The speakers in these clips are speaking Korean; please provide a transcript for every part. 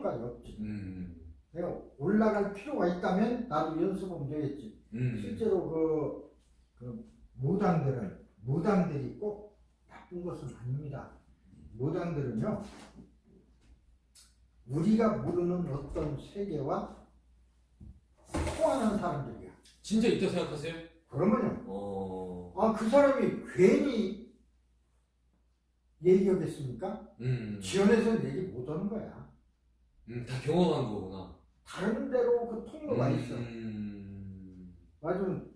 필요까지 없지. 내가 올라갈 필요가 있다면 나도 연습하면 되겠지. 실제로 무당들이 꼭 나쁜 것은 아닙니다. 무당들은요, 우리가 모르는 어떤 세계와 통하는 사람들이야. 진짜 있다고 생각하세요? 그러면요. 그 사람이 괜히 얘기하겠습니까? 지원해서 얘기 못하는 거야. 다 경험한 거구나. 다른 데로 그 통로가 있어. 맞으면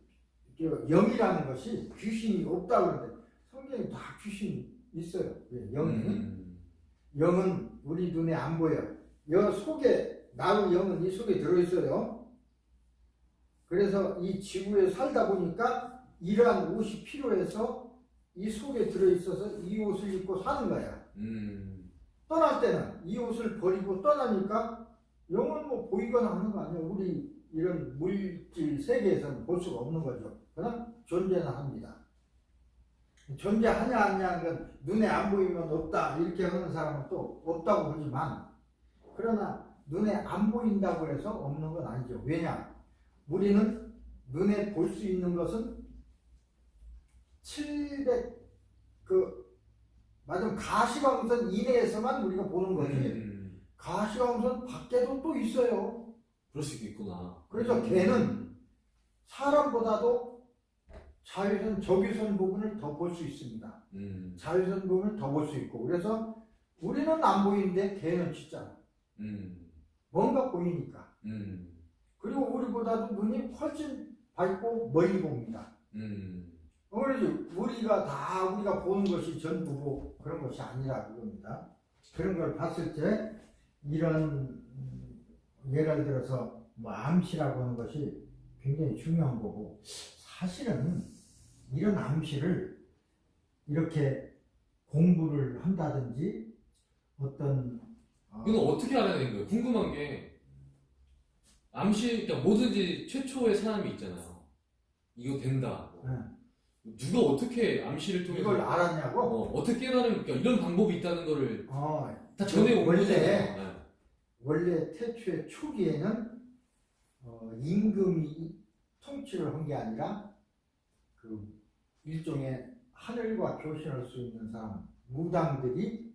영이라는 것이 귀신이 없다고 그러는데 성경에 다 귀신이 있어요. 영은 우리 눈에 안 보여. 여 속에, 나의 영은 이 속에 들어있어요. 그래서 이 지구에 살다 보니까 이러한 옷이 필요해서 이 속에 들어있어서 이 옷을 입고 사는 거야. 떠날 때는 이 옷을 버리고 떠나니까 영은 뭐 보이거나 하는 거 아니야. 우리 이런 물질 세계에서는 볼 수가 없는 거죠. 그러나 존재는 합니다. 존재하냐 안 하냐는 건 눈에 안 보이면 없다 이렇게 하는 사람은 또 없다고 보지만, 그러나 눈에 안 보인다고 해서 없는 건 아니죠. 왜냐? 우리는 눈에 볼 수 있는 것은 700 맞으면 가시광선 이내에서만 우리가 보는 거지. 가시광선 밖에도 또 있어요. 그럴 수 있겠구나. 그래서 걔는 사람보다도 자외선, 적외선 부분을 더 볼 수 있습니다. 자외선 부분을 더 볼 수 있고, 그래서 우리는 안 보이는데 걔는 진짜 뭔가 보이니까. 그리고 우리보다도 눈이 훨씬 밝고 멀리 봅니다. 그래서 우리가 보는 것이 전부고 그런 것이 아니라 그겁니다. 그런 걸 봤을 때 이런 예를 들어서 뭐 암시라고 하는 것이 굉장히 중요한 거고, 사실은 이런 암시를 이렇게 공부를 한다든지 어떤 이건 어떻게 알아내는 거예요? 궁금한 게, 암시, 그러니까 뭐든지 최초의 사람이 있잖아요. 이거 된다. 누가 어떻게 암시를 통해서 이걸 알았냐고? 어떻게 깨달은, 그러니까 이런 방법이 있다는 거를 다 전해온 거잖아요. 원래 태초의 초기에는 임금이 통치를 한 게 아니라 그 일종의 하늘과 교신할 수 있는 사람, 무당들이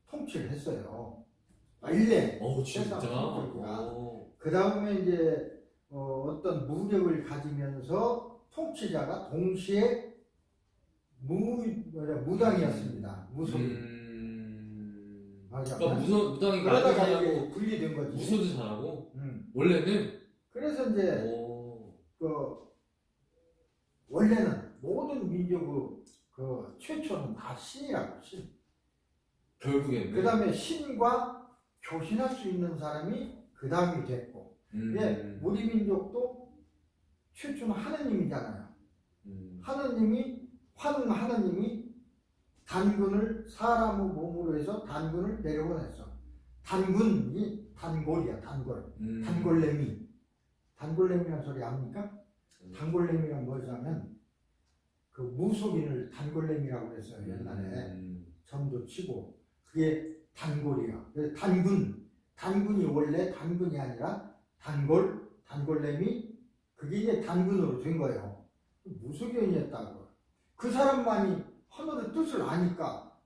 통치를 했어요. 원래 진짜? 그 다음에 이제 어떤 무력을 가지면서 통치자가 동시에 무당이었습니다. 무속인. 그러니까 무당이 그러다가 이게 분리된 거지. 무소도 잘하고. 원래는. 그래서 이제 원래는 모든 민족의 최초는 다 신이라고, 신. 결국에는. 그 다음에 신과 교신할 수 있는 사람이 그 다음이 됐고, 우리 민족도 최초는 하느님이잖아요. 하느님이 단군을 사람의 몸으로 해서 단군을 내려보냈어. 단군이 단골이야, 단골. 단골레미라는 소리 압니까? 단골레미란 뭐냐면 그 무속인을 단골레미라고 했어요. 옛날에 점도 치고 그게 단골이야. 그래서 단군이 원래 단군이 아니라 단골레미, 그게 이제 단군으로 된 거예요. 무속인이었다고. 그 사람만이 하늘의 뜻을 아니까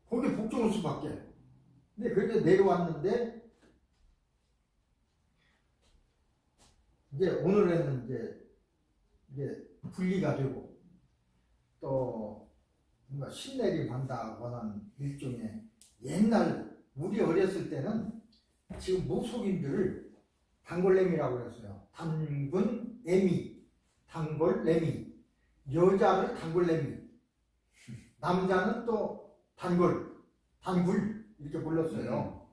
거기에 복종할 수밖에. 근데 그렇게 내려왔는데, 이제 오늘에는 이제 분리가 되고 또 뭔가 신내림한다거나 일종의, 옛날 우리 어렸을 때는 지금 무속인들을 단골레미라고 그랬어요. 단골레미. 여자를 단골레미, 남자는 또 단굴 이렇게 불렀어요.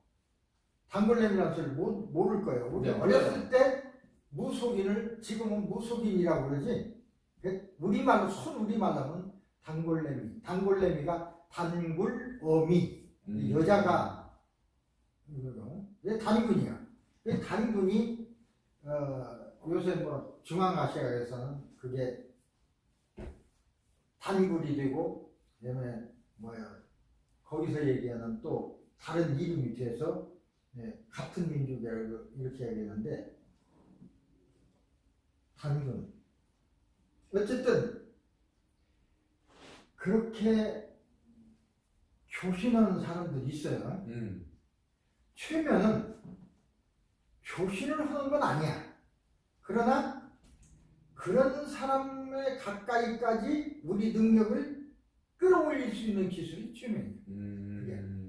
단골레미라는 소리 모를 거예요. 우리 어렸을 때 무속인을 지금은 무속인이라고 그러지. 우리말로 하면 단골레미가 단굴어미, 여자가 단군이야. 단군이 요새 뭐 중앙아시아에서는 그게 단굴이 되고, 그다음에 거기서 얘기하는 또 다른 이름이 돼서 같은 민족이라고 이렇게 얘기하는데 단군. 어쨌든 그렇게 교신하는 사람들이 있어요. 최면은 교신을 하는 건 아니야. 그러나 그런 사람의 가까이까지 우리 능력을 끌어올릴 수 있는 기술이 최면이에요.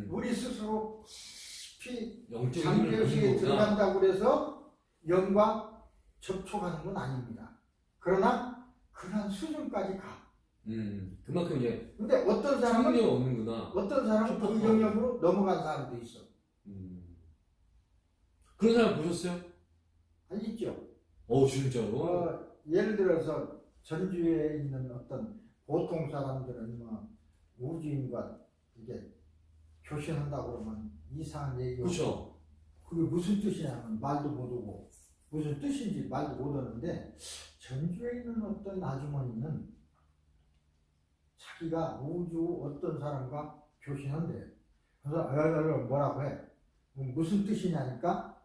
우리 스스로 깊이 장기의식에 들어간다고 해서 영과 접촉하는 건 아닙니다. 그러나 그런 수준까지 가. 그만큼 이제 근데 어떤 사람은 없는구나. 어떤 사람은 그 영역으로 넘어간 사람도 있어. 그런 사람 보셨어요? 아니 있죠. 진짜로? 예를 들어서 전주에 있는 어떤 보통 사람들은 뭐 우주인과 이게 교신한다고 그러면 이상한 얘기고. 그렇죠. 그게 무슨 뜻이냐면 말도 못하고 무슨 뜻인지 말도 못하는데 전주에 있는 어떤 아주머니는 자기가 우주 어떤 사람과 교신한대. 그래서 뭐라고 해? 무슨 뜻이냐니까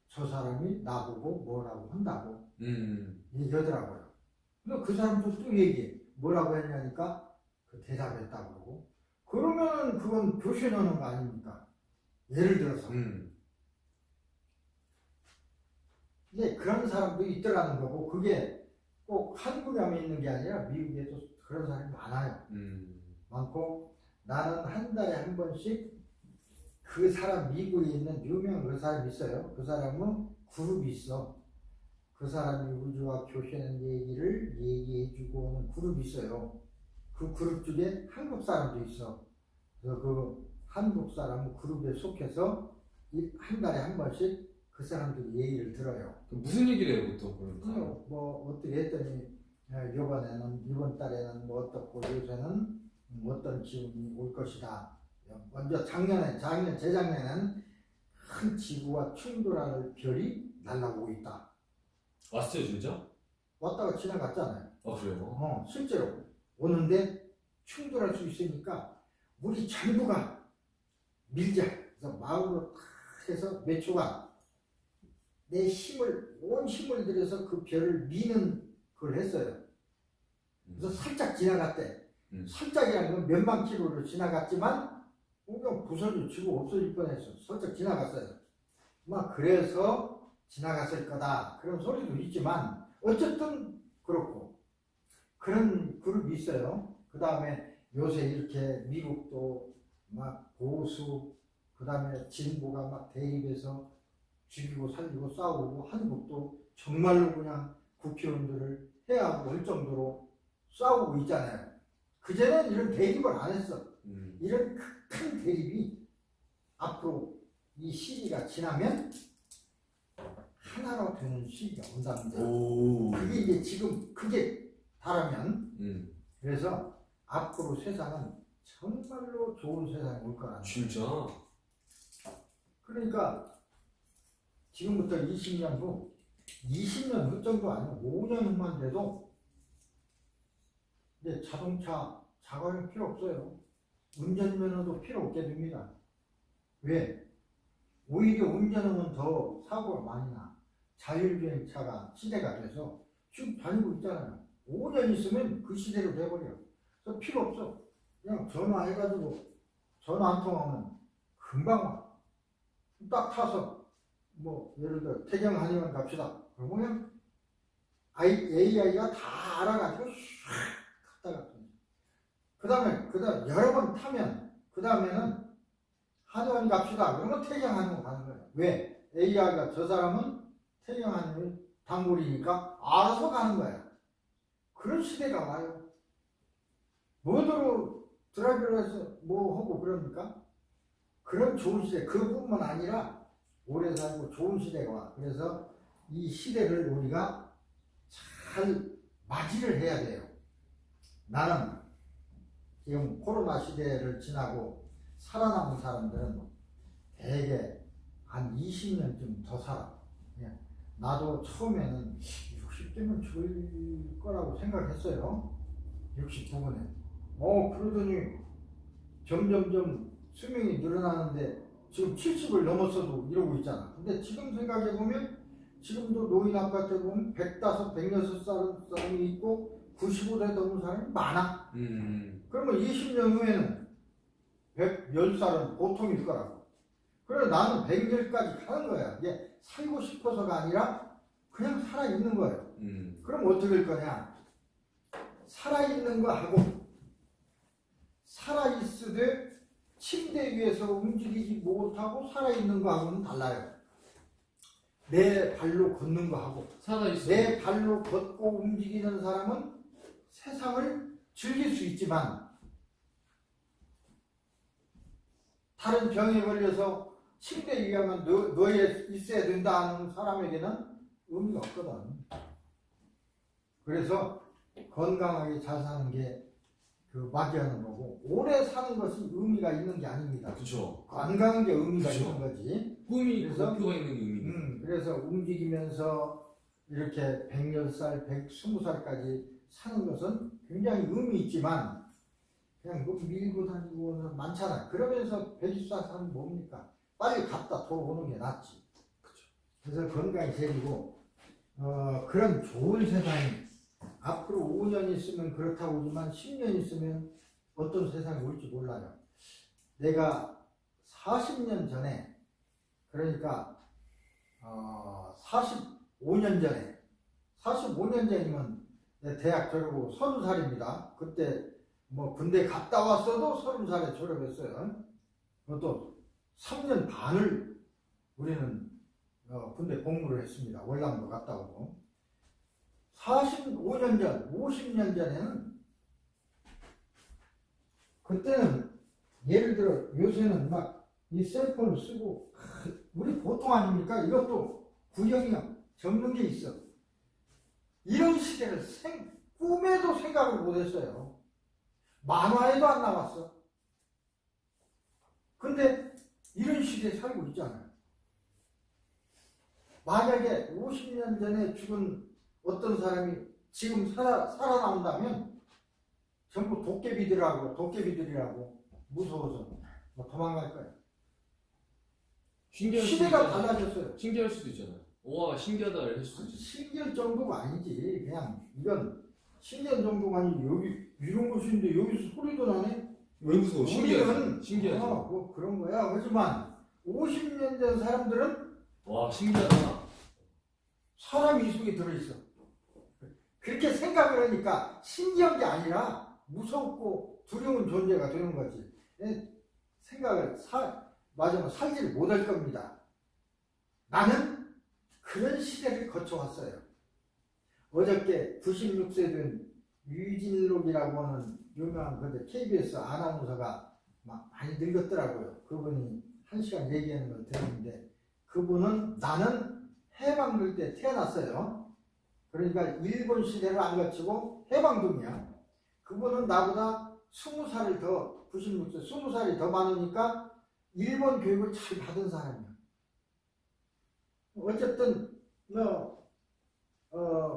저 사람이 나보고 뭐라고 한다고 얘기하더라고요. 근데 그 사람도 또 얘기해. 뭐라고 했냐니까 그 대답했다고 그러고. 그러면 그건 교신하는 거 아닙니까? 예를 들어서. 근데 그런 사람도 있더라는 거고, 그게 꼭 한국에만 있는 게 아니라 미국에도 그런 사람이 많아요. 많고, 나는 한 달에 한 번씩 그 사람, 미국에 있는 유명한 그 사람이 있어요. 그 사람은 그룹이 있어. 그 사람이 우주와 교신하는 얘기를 얘기해주고 오는 그룹이 있어요. 그 그룹 중에 한국 사람도 있어. 그래서 그 한국 사람은 그룹에 속해서 한 달에 한 번씩 그 사람들이 얘기를 들어요. 무슨 얘기를 해요, 보통? 그러니까? 뭐 어떻게 했더니 이번 달에는 뭐 어떻고 요새는 어떤 기운이 올 것이다. 먼저 재작년에는 큰 지구와 충돌할 별이 날아오고 있다. 왔어요, 진짜? 왔다가 지나갔잖아요. 그래요? 실제로 오는데 충돌할 수 있으니까 우리 전부가 밀자. 그래서 마음으로 탁 해서 몇 초간 온 힘을 들여서 그 별을 미는 걸 했어요. 그래서 살짝 지나갔대. 살짝이라는 건 몇만 킬로로 지나갔지만 그냥 부서지고 없어질 뻔했어. 살짝 지나갔어요. 그래서 지나갔을 거다. 그런 소리도 있지만 어쨌든 그렇고 그런 그룹이 있어요. 그 다음에 요새 이렇게 미국도 막 보수, 그 다음에 진보가 막 대립해서 죽이고 살리고 싸우고, 한국도 정말로 그냥 국회의원들을 해하고 올 정도로 싸우고 있잖아요. 그전에는 이런 대립을 안 했어. 이런 큰 대립이 앞으로 이 시기가 지나면 하나로 되는 시기가 온답니다. 그게 이제 지금 그게 다르면 그래서 앞으로 세상은 정말로 좋은 세상이 올 거라는. 진짜? 그러니까 지금부터 20년 후, 20년 후 정도 아니면 5년 후만 돼도 이제 자동차 자가용 필요 없어요. 운전면허도 필요 없게 됩니다. 왜? 오히려 운전하면 더 사고가 많이 나. 자율주행차가 시대가 돼서 쭉 다니고 있잖아요. 5년 있으면 그 시대로 돼버려. 그래서 필요 없어. 그냥 전화해가지고 전화 한 통하면 금방 와. 딱 타서 뭐 예를 들어 태경 한의원 갑시다. 그러면 AI가 다 알아가지고 싹 갔다가 그 다음에 여러 번 타면 그 다음에는 한의원 갑시다. 그러면 태경 한의원 가는 거예요. 왜? AI가 저 사람은 태경 한의원 단골이니까 알아서 가는 거예요. 그런 시대가 와요. 뭐대로 드라이브를 해서 뭐 하고 그럽니까? 그런 좋은 시대, 그뿐만 아니라 오래 살고 좋은 시대가 와. 그래서 이 시대를 우리가 잘 맞이를 해야 돼요. 나는 지금 코로나 시대를 지나고 살아남은 사람들은 대개 한 20년쯤 더 살아. 나도 처음에는 60대면 죽을 거라고 생각했어요. 69분에. 그러더니 점점점 수명이 늘어나는데 지금 70을 넘었어도 이러고 있잖아. 근데 지금 생각해보면 지금도 노인 아파트에 보면 105, 106살 사람이 있고 95세 넘은 사람이 많아. 그러면 20년 후에는 110살은 보통일 거라고. 그래서 나는 100년까지 가는 거야. 이게 살고 싶어서가 아니라 그냥 살아있는 거예요. 그럼 어떻게 할 거냐? 살아있는 거 하고 살아있으되 침대 위에서 움직이지 못하고 살아있는 거 하고는 달라요. 내 발로 걷는 거 하고 내 발로 걷고 움직이는 사람은 세상을 즐길 수 있지만 다른 병에 걸려서 침대 위에만 누워 있어야 된다는 사람에게는 의미가 없거든. 그래서 건강하게 잘 사는 게 막이하는 거고, 오래 사는 것이 의미가 있는 게 아닙니다. 그렇죠. 건강한 게 의미가 그쵸. 있는 거지. 꿈이 목표가 있는 게 의미입니다. 그래서 움직이면서 이렇게 110살, 120살까지 사는 것은 굉장히 의미 있지만 그냥 뭐 밀고 다니고 많잖아. 그러면서 120살 사는 뭡니까? 빨리 갔다 돌아오는 게 낫지. 그쵸. 그래서 건강이 제일이고, 그런 좋은 세상이 앞으로 5년 있으면 그렇다고 하지만 10년 있으면 어떤 세상이 올지 몰라요. 내가 40년 전에, 그러니까 45년 전이면 내 대학 졸업하고 30살입니다. 그때 뭐 군대 갔다 왔어도 30살에 졸업했어요. 그것도 3년 반을 우리는 군대 복무를 했습니다. 월남도 갔다 오고. 45년 전, 50년 전에는, 그때는 예를 들어 요새는 막 이 셀폰을 쓰고, 우리 보통 아닙니까? 이것도 구형이야. 접는 게 있어. 이런 시대를 꿈에도 생각을 못했어요. 만화에도 안 나왔어. 근데 이런 시대에 살고 있잖아요. 만약에 50년 전에 죽은 어떤 사람이 지금 살아나온다면 전부 도깨비들이라고 무서워서 도망갈 거예요. 시대가 달라졌어요. 신기할 수도 있잖아요. 와, 신기하다 할 수도 있잖아요. 신기할 정도가 아니지. 그냥 이건 신기한 정도가 아니고, 여기 이런 곳인데 여기서 소리도 나네. 왜 무서워? 신기하죠. 뭐 그런 거야. 하지만 50년 전 사람들은 와, 신기하다. 사람이 이 속에 들어있어. 그렇게 생각을 하니까 신기한 게 아니라 무섭고 두려운 존재가 되는 거지. 생각을 살지를 못할 겁니다. 나는 그런 시대를 거쳐왔어요. 어저께 96세 된 유진록이라고 하는 유명한 KBS 아나운서가 많이 늙었더라고요. 그분이 1시간 얘기하는 걸 들었는데, 그분은 나는 해방될 때 태어났어요. 그러니까 일본 시대를 안 거치고 해방둥이야. 그분은 나보다 20살을 더, 96세, 20살이 더 많으니까 일본 교육을 잘 받은 사람이야. 어쨌든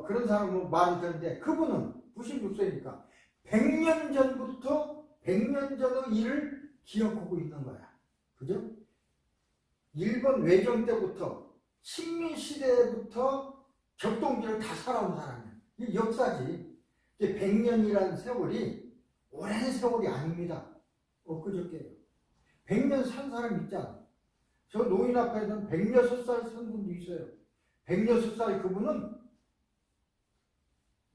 그런 사람은 말이 되는데, 그분은 96세니까 100년 전부터 100년 전의 일을 기억하고 있는 거야. 그죠? 일본 외정 때부터 식민 시대부터 격동기를 다 살아온 사람이야. 이게 역사지. 이게 100년이라는 세월이 오랜 세월이 아닙니다. 엊그저께요. 100년 산 사람 있잖아. 저 노인 앞에는 106살 산 분도 있어요. 106살 그분은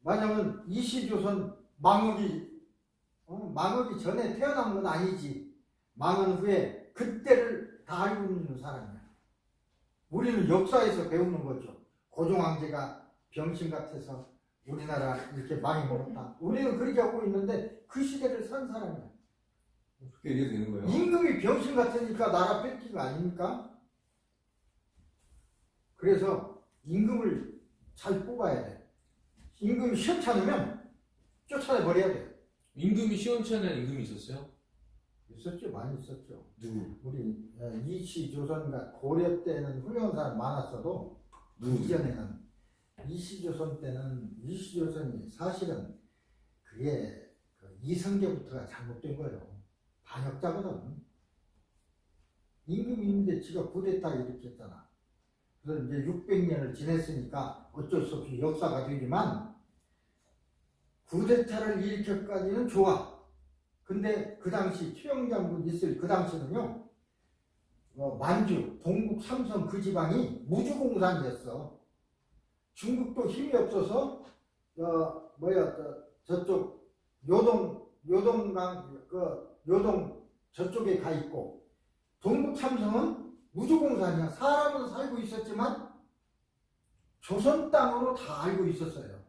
만약은 이시조선 망하기 전에 태어난 건 아니지. 망한 후에 그때를 다 알고 있는 사람이야. 우리는 역사에서 배우는 거죠. 고종황제가 병신 같아서 우리나라 이렇게 많이 먹었다. 우리는 그렇게 하고 있는데 그 시대를 산 사람이야. 어떻게 이래도 되는 거예요? 임금이 병신 같으니까 나라 뺏긴 거 아닙니까? 그래서 임금을 잘 뽑아야 돼. 임금이 시원찮으면 쫓아내버려야 돼. 임금이 시원찮은 임금이 있었어요? 있었죠. 많이 있었죠. 누구? 우리 이시조선과 고려 때는 훌륭한 사람 많았어도 이전에는 이시조선 때는 이시조선이 사실은 그게 이성계부터가 잘못된 거예요. 반역자거든. 임금이 있는데 지가 쿠데타 일으켰잖아. 그래서 이제 600년을 지냈으니까 어쩔 수 없이 역사가 되지만 쿠데타를 일으켰까지는 좋아. 근데 그 당시 최영장군 있을 그 당시는요, 만주, 동국, 삼성 그 지방이 무주공산이었어. 중국도 힘이 없어서 저쪽 요동강 요동 저쪽에 가 있고, 동국 삼성은 무주공산이야. 사람은 살고 있었지만 조선 땅으로 다 알고 있었어요.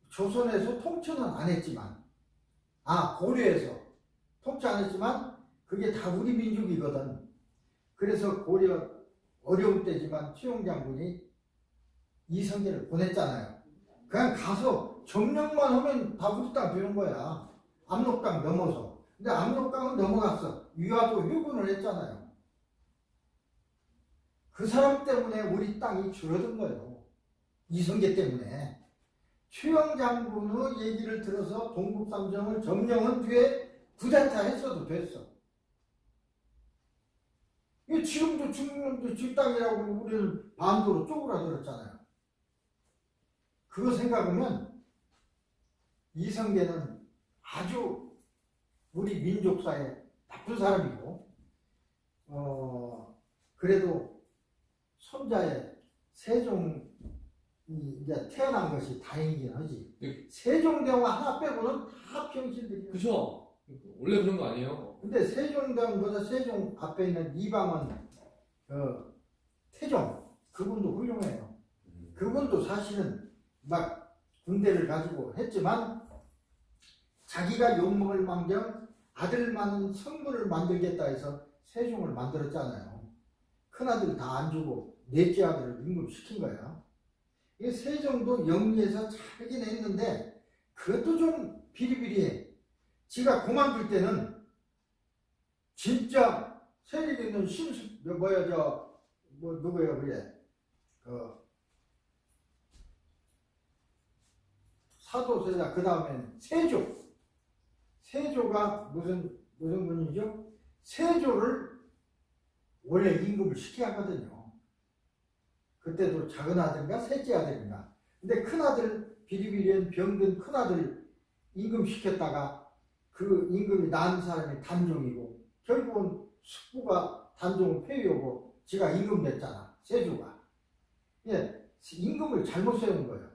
조선에서 통치는 안 했지만, 고려에서 통치 안 했지만 그게 다 우리 민족이거든. 그래서 고려 어려울 때지만 최용장군이 이성계를 보냈잖아요. 그냥 가서 점령만 하면 다 우리 땅 되는 거야. 압록강 넘어서. 근데 압록강은 넘어갔어. 위화도 회군을 했잖아요. 그 사람 때문에 우리 땅이 줄어든 거예요. 이성계 때문에. 최영장군의 얘기를 들어서 동국삼성을 점령한 뒤에 쿠데타 했어도 됐어. 지금도 중국도 지 땅이라고 우리를 반도로 쪼그라들었잖아요. 그거 생각하면 이성계는 아주 우리 민족사에 나쁜 사람이고, 그래도 손자의 세종이 이제 태어난 것이 다행이긴 하지. 네. 세종대왕 하나 빼고는 다 병신들이야. 그죠? 원래 그런 거 아니에요? 근데 세종대왕보다 세종 앞에 있는 이방원 태종, 그분도 훌륭해요. 그분도 사실은 막 군대를 가지고 했지만 자기가 욕먹을 망정 아들 많은 성문을 만들겠다 해서 세종을 만들었잖아요. 큰아들 다 안 주고 넷째 아들을 임금시킨 거야. 이 세종도 영리해서 잘하긴 했는데 그것도 좀 비리비리해. 지가 그만둘 때는 진짜 세력 있는 누구야 그래, 사도세자, 그 다음엔 세조가 무슨 분이죠? 세조를 원래 임금을 시켜야 하거든요. 그때도 작은 아들인가 셋째 아들인가. 근데 큰 아들, 비리비리한 병든 큰 아들 임금 시켰다가 그 임금이 낳은 사람이 단종이고, 결국은 숙부가 단종을 폐위하고 지가 임금 됐잖아, 세조가. 임금을 잘못 세운 거예요.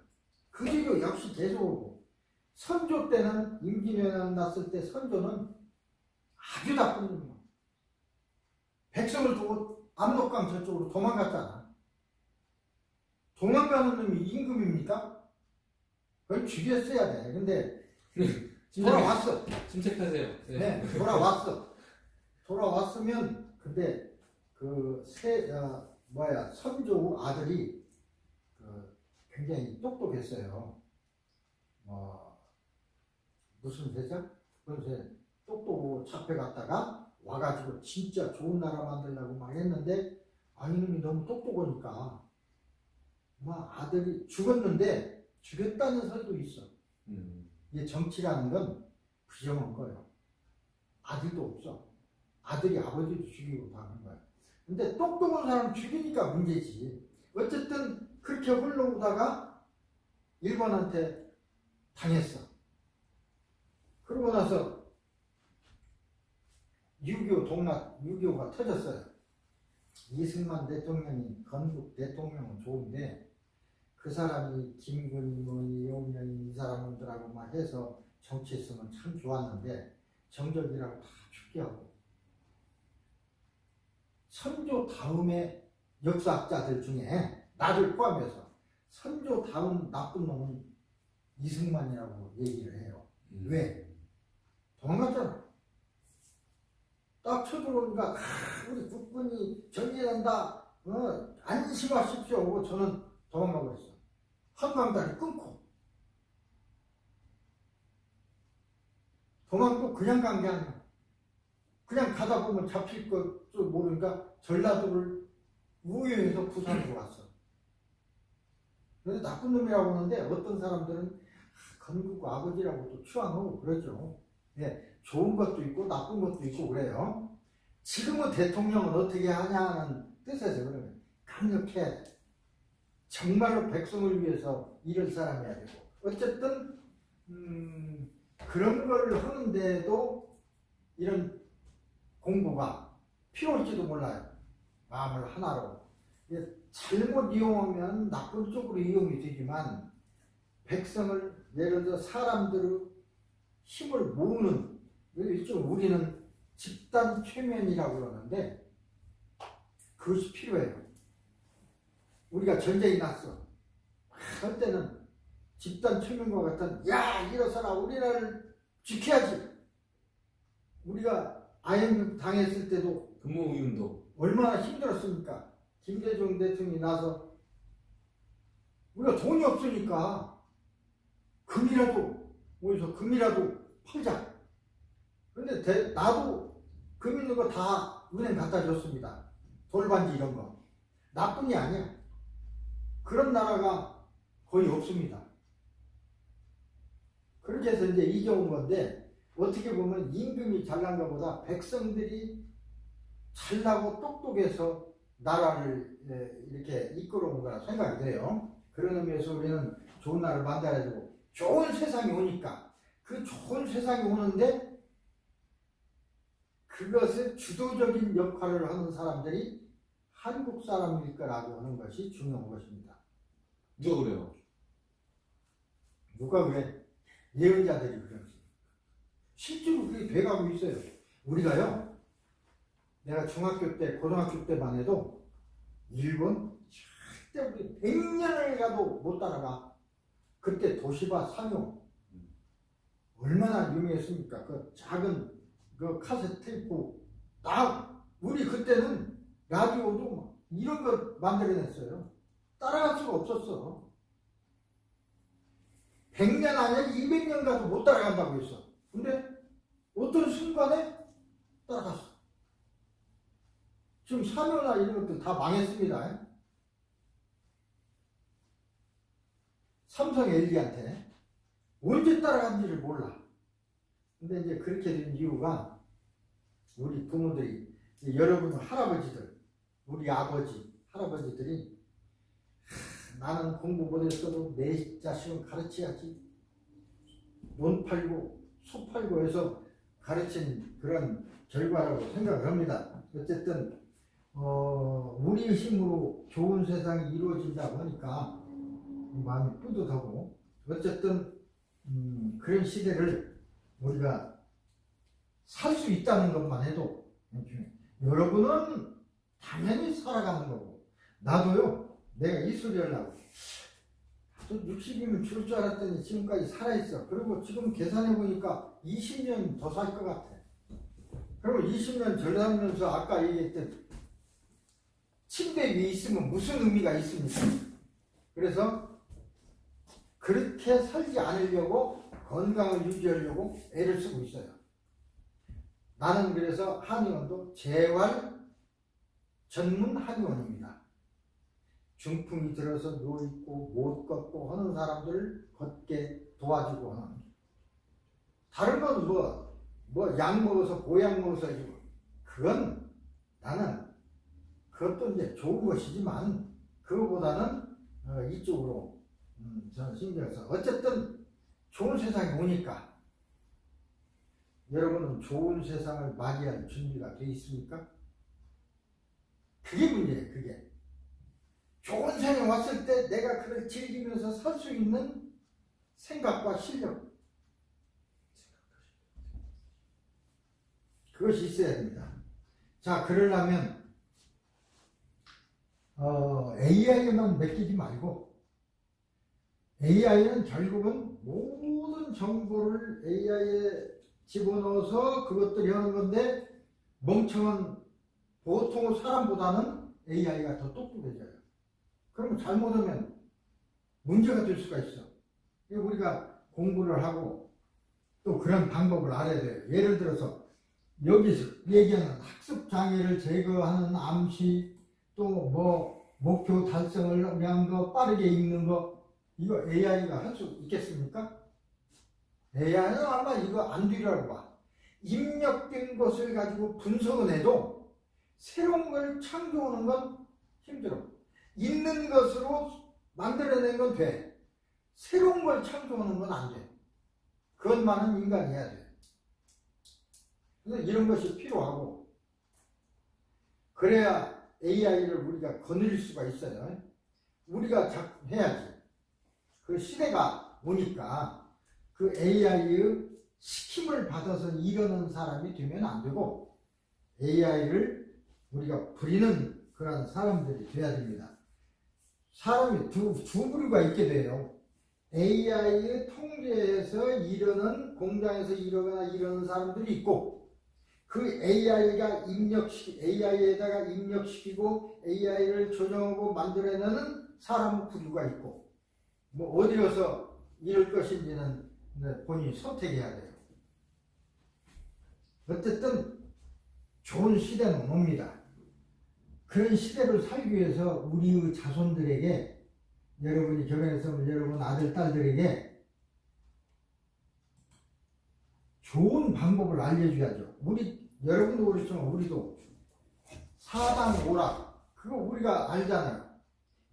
그 뒤로 역시 계속 오고, 선조 때는 임진왜란 났을 때 선조는 아주 나쁜 놈이야. 백성을 두고 압록강 저쪽으로 도망갔잖아. 도망가는 놈이 임금입니까? 그걸 죽였어야 돼. 근데 돌아왔어. 침착하세요. 네, 돌아왔으면, 근데 선조 아들이 굉장히 똑똑했어요. 무슨 세자? 그래서 똑똑하고 잡혀갔다가 와가지고 진짜 좋은 나라 만들려고 막 했는데, 이놈이 너무 똑똑하니까 막 아들이 죽었는데 죽였다는 설도 있어. 이게 정치라는 건 부정한 거예요. 아들도 없어. 아들이 아버지도 죽이고 다 하는 거야. 근데 똑똑한 사람 죽이니까 문제지. 어쨌든 그렇게 흘러오다가 일본한테 당했어. 그러고 나서 6.25가 터졌어요. 이승만 대통령이 건국 대통령은 좋은데, 그 사람이 김근희, 이용련이 이 사람들하고 막 해서 정치했으면 참 좋았는데 정적이라고 다 죽게 하고. 선조 다음에 역사학자들 중에 나를 포함해서 선조 다음 나쁜 놈은 이승만이라고 얘기를 해요. 왜? 도망갔잖아. 딱 쳐들어오니까 우리 국군이 전진한다, 안심하십시오 하고 저는 도망가 버렸어. 한강다리 끊고. 도망도 그냥 간 게 아니야. 그냥 가다 보면 잡힐 것도 모르니까 전라도를 우회해서 부산으로 갔어. 그래서 나쁜 놈이라고 하는데, 어떤 사람들은 건국 아버지라고도 추앙하고 그러죠. 예, 좋은 것도 있고 나쁜 것도 있고 그래요. 지금은 대통령은 어떻게 하냐는 뜻에서 그러면 강력해. 정말로 백성을 위해서 일할 사람이어야 되고. 어쨌든 그런 걸 하는데도 이런 공부가 필요할지도 몰라요. 마음을 하나로. 잘못 이용하면 나쁜 쪽으로 이용이 되지만 백성을 예를 들어 사람들의 힘을 모으는 일종 우리는 집단 최면이라고 그러는데 그것이 필요해요. 우리가 전쟁이 났어. 할 때는 집단 최면과 같은 야 일어서라 우리나라를 지켜야지. 우리가 IMF 당했을 때도 근무운동 얼마나 힘들었습니까? 김대중 대통령이 나서 우리가 돈이 없으니까 금이라도 팔자. 근데 나도 금 있는 거 다 은행 갖다 줬습니다. 돌반지 이런 거. 나쁜이 아니야. 그런 나라가 거의 없습니다. 그렇게 해서 이제 이겨온 건데 어떻게 보면 임금이 잘난 것보다 백성들이 잘나고 똑똑해서 나라를 이렇게 이끌어온 거라 생각이 돼요. 그런 의미에서 우리는 좋은 나라를 만들어야 되고 좋은 세상이 오니까 그 좋은 세상이 오는데 그것의 주도적인 역할을 하는 사람들이 한국 사람일 거라고 하는 것이 중요한 것입니다. 누가 그래요? 누가 그래? 예언자들이 그러지. 실제로 그게 돼가고 있어요. 우리가요, 내가 중학교 때, 고등학교 때만 해도 일본 절대 우리 100년을 가도 못 따라가. 그때 도시바 상용 얼마나 유명했습니까? 그 작은 그 카세트 테이프 우리 그때는 라디오도 이런 걸 만들어냈어요. 따라갈 수가 없었어. 100년 아니야 200년 가도 못 따라간다고 했어. 근데 어떤 순간에 따라갔어. 지금 사료나 이런 것들 다 망했습니다. 삼성 LG한테 언제 따라간지를 몰라. 근데 이제 그렇게 된 이유가 우리 부모들이 여러분 할아버지들 우리 아버지 할아버지들이 나는 공부 못했어도 내 자식은 가르쳐야지 논 팔고 소 팔고 해서 가르친 그런 결과라고 생각을 합니다. 어쨌든 우리의 힘으로 좋은 세상이 이루어진다고 하니까 마음이 뿌듯하고 어쨌든 그런 시대를 우리가 살 수 있다는 것만 해도 여러분은 당연히 살아가는 거고 나도요 내가 이 소리 하려고 60이면 죽을 줄 알았더니 지금까지 살아있어. 그리고 지금 계산해보니까 20년 더 살 것 같아. 그리고 20년 덜 살면서 아까 얘기했던 침대 위에 있으면 무슨 의미가 있습니까? 그래서 그렇게 살지 않으려고 건강을 유지하려고 애를 쓰고 있어요. 나는 그래서 한의원도 재활 전문 한의원입니다. 중풍이 들어서 누워있고 못 걷고 하는 사람들을 걷게 도와주고 하는. 다른 건 뭐 약 먹어서 보약 먹어서 해주고 그건 나는 그것도 이제 좋은 것이지만 그거보다는 이쪽으로 저는 신경을 써. 어쨌든 좋은 세상이 오니까 여러분은 좋은 세상을 맞이할 준비가 돼 있습니까? 그게 문제예요. 그게 좋은 세상이 왔을 때 내가 그걸 즐기면서 살 수 있는 생각과 실력 그것이 있어야 됩니다. 자, 그러려면 AI에만 맡기지 말고 AI는 결국은 모든 정보를 AI에 집어넣어서 그것들이 하는 건데 멍청한 보통 사람보다는 AI가 더 똑똑해져요. 그러면 잘못하면 문제가 될 수가 있어. 우리가 공부를 하고 또 그런 방법을 알아야 돼요. 예를 들어서 여기서 얘기하는 학습 장애를 제거하는 암시 또 뭐 목표 달성을 위한 거 빠르게 읽는 거 이거 AI가 할 수 있겠습니까? AI는 아마 이거 안 되려고 봐. 입력된 것을 가지고 분석을 해도 새로운 걸 창조하는 건 힘들어. 있는 것으로 만들어낸 건 돼. 새로운 걸 창조하는 건 안 돼. 그것만은 인간이 해야 돼. 그래서 이런 것이 필요하고, 그래야 AI를 우리가 거느릴 수가 있어요. 우리가 해야지. 그 시대가 오니까 그 AI의 시킴을 받아서 이러는 사람이 되면 안 되고, AI를 우리가 부리는 그런 사람들이 돼야 됩니다. 사람이 두 부류가 있게 돼요. AI의 통제에서 이러는, 공장에서 이러는 사람들이 있고, 그 AI에다가 입력시키고 AI를 조정하고 만들어내는 사람 부류가 있고, 뭐 어디 가서 이럴 것인지는 본인이 선택해야 돼요. 어쨌든 좋은 시대는 옵니다. 그런 시대를 살기 위해서 우리의 자손들에게, 여러분이 결혼했으면 여러분 아들, 딸들에게 좋은 방법을 알려줘야죠. 여러분도 그렇지만 우리도 사당 오락, 그거 우리가 알잖아요.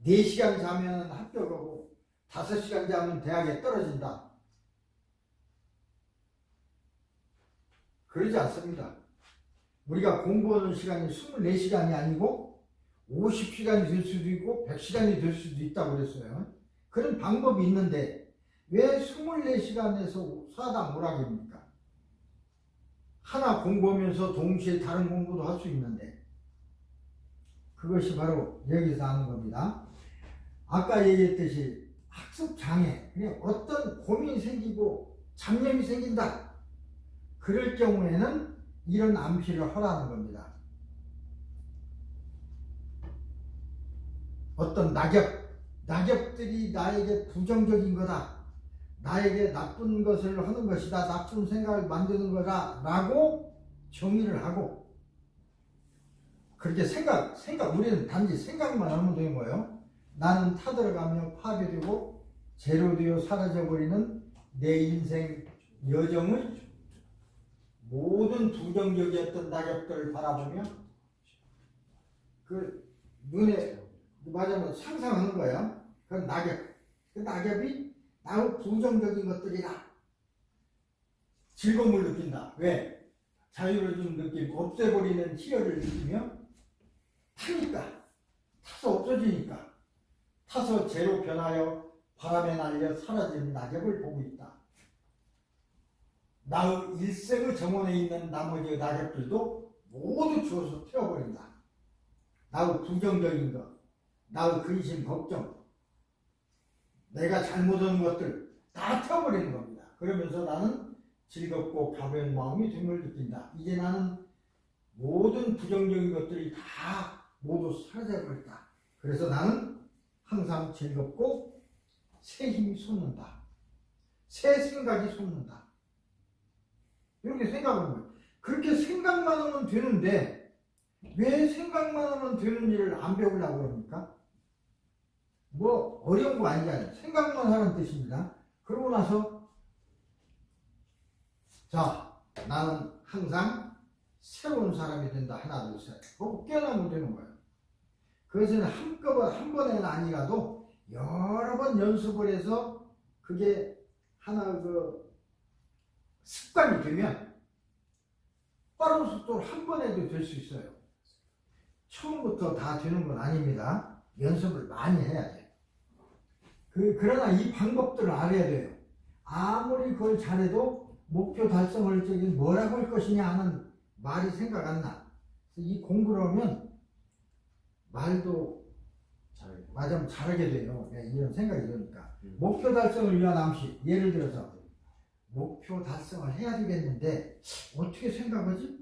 4시간 자면 합격하고 5시간 자면 대학에 떨어진다. 그러지 않습니다. 우리가 공부하는 시간이 24시간이 아니고 50시간이 될 수도 있고 100시간이 될 수도 있다고 그랬어요. 그런 방법이 있는데 왜 24시간에서 사당 오락입니까? 하나 공부하면서 동시에 다른 공부도 할 수 있는데, 그것이 바로 여기서 하는 겁니다. 아까 얘기했듯이 학습장애, 어떤 고민이 생기고 잡념이 생긴다. 그럴 경우에는 이런 암시를 하라는 겁니다. 어떤 낙엽들이 나에게 부정적인 거다. 나에게 나쁜 것을 하는 것이다. 나쁜 생각을 만드는 거다. 라고 정의를 하고, 그렇게 우리는 단지 생각만 하면 되는 거예요. 나는 타들어가며 파괴되고 제로 되어 사라져버리는 내 인생 여정을 모든 부정적이었던 낙엽들을 바라보며 그 눈에 맞으면 상상하는 거예요. 그 낙엽이 나의 부정적인 것들이다. 즐거움을 느낀다. 왜? 자유를 좀 느끼고 없애버리는 희열을 느끼며 타서 없어지니까, 타서 재로 변하여 바람에 날려 사라지는 낙엽을 보고 있다. 나의 일생의 정원에 있는 나머지 낙엽들도 모두 주워서 태워버린다. 나의 부정적인 것, 나의 근심, 걱정, 내가 잘못한 것들 다 태워버리는 겁니다. 그러면서 나는 즐겁고 가벼운 마음이 됨을 느낀다. 이제 나는 모든 부정적인 것들이 다 모두 사라져버렸다. 그래서 나는 항상 즐겁고 새 힘이 솟는다. 새 생각이 솟는다. 이렇게 생각하는 거예요. 그렇게 생각만 하면 되는데 왜 생각만 하면 되는 일을 안 배우려고 그럽니까? 뭐 어려운 거 아니잖아요. 생각만 하는 뜻입니다. 그러고 나서 나는 항상 새로운 사람이 된다. 하나, 둘, 셋. 그거 깨어나면 되는 거예요. 그것은 한 번에는 아니라도 여러 번 연습을 해서 그게 하나 습관이 되면 빠른 속도로 한 번에도 될 수 있어요. 처음부터 다 되는 건 아닙니다. 연습을 많이 해야 돼요. 그러나 이 방법들을 알아야 돼요. 아무리 그걸 잘해도 목표 달성을 뭐라고 할 것이냐 하는 말이 생각 안 나. 이 공부를 하면 말도 맞으면 잘하게 돼요. 이런 생각이 드니까. 목표 달성을 위한 암시. 예를 들어서 목표 달성을 해야 되겠는데 어떻게 생각하지?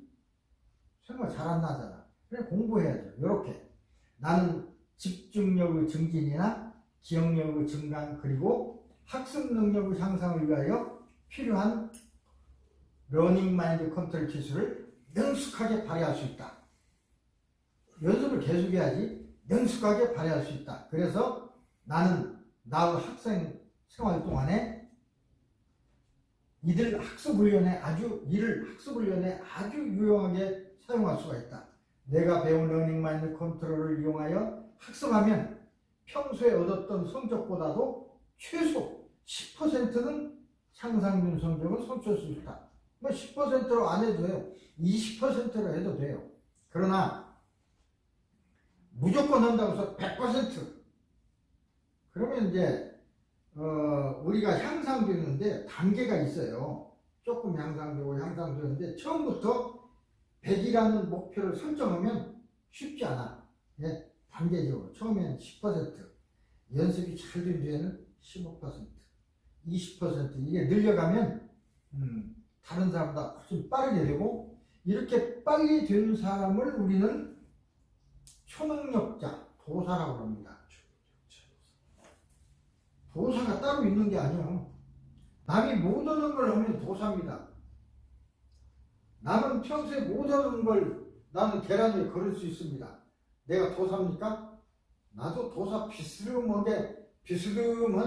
생각 잘 안 나잖아. 그래 공부해야죠. 이렇게 나는 집중력의 증진이나 기억력의 증강, 그리고 학습 능력의 향상을 위하여 필요한 러닝 마인드 컨트롤 기술을 능숙하게 발휘할 수 있다. 연습을 계속해야지 능숙하게 발휘할 수 있다. 그래서 나는 나의 학생 생활 동안에 이를 학습훈련에 아주 유용하게 사용할 수가 있다. 내가 배운 러닝 마인드 컨트롤을 이용하여 학습하면 평소에 얻었던 성적보다도 최소 10%는 상상된 성적을 성취할 수 있다. 뭐 10%로 안 해도 돼요. 20%로 해도 돼요. 그러나 무조건 한다고 해서 100%. 그러면 이제 우리가 향상되는데 단계가 있어요. 조금 향상되는데 처음부터 100이라는 목표를 설정하면 쉽지 않아. 예, 단계적으로 처음에는 10%, 연습이 잘 된 뒤에는 15%, 20% 이게 늘려가면 다른 사람보다 훨씬 빠르게 되고, 이렇게 빨리 되는 사람을 우리는 초능력자, 도사라고 합니다. 도사가 따로 있는 게 아니에요. 남이 못 하는 걸 하면 도사입니다. 남은 평소에 못 하는 걸 나는 계란 위에 걸을 수 있습니다. 내가 도사입니까? 나도 도사 비스듬한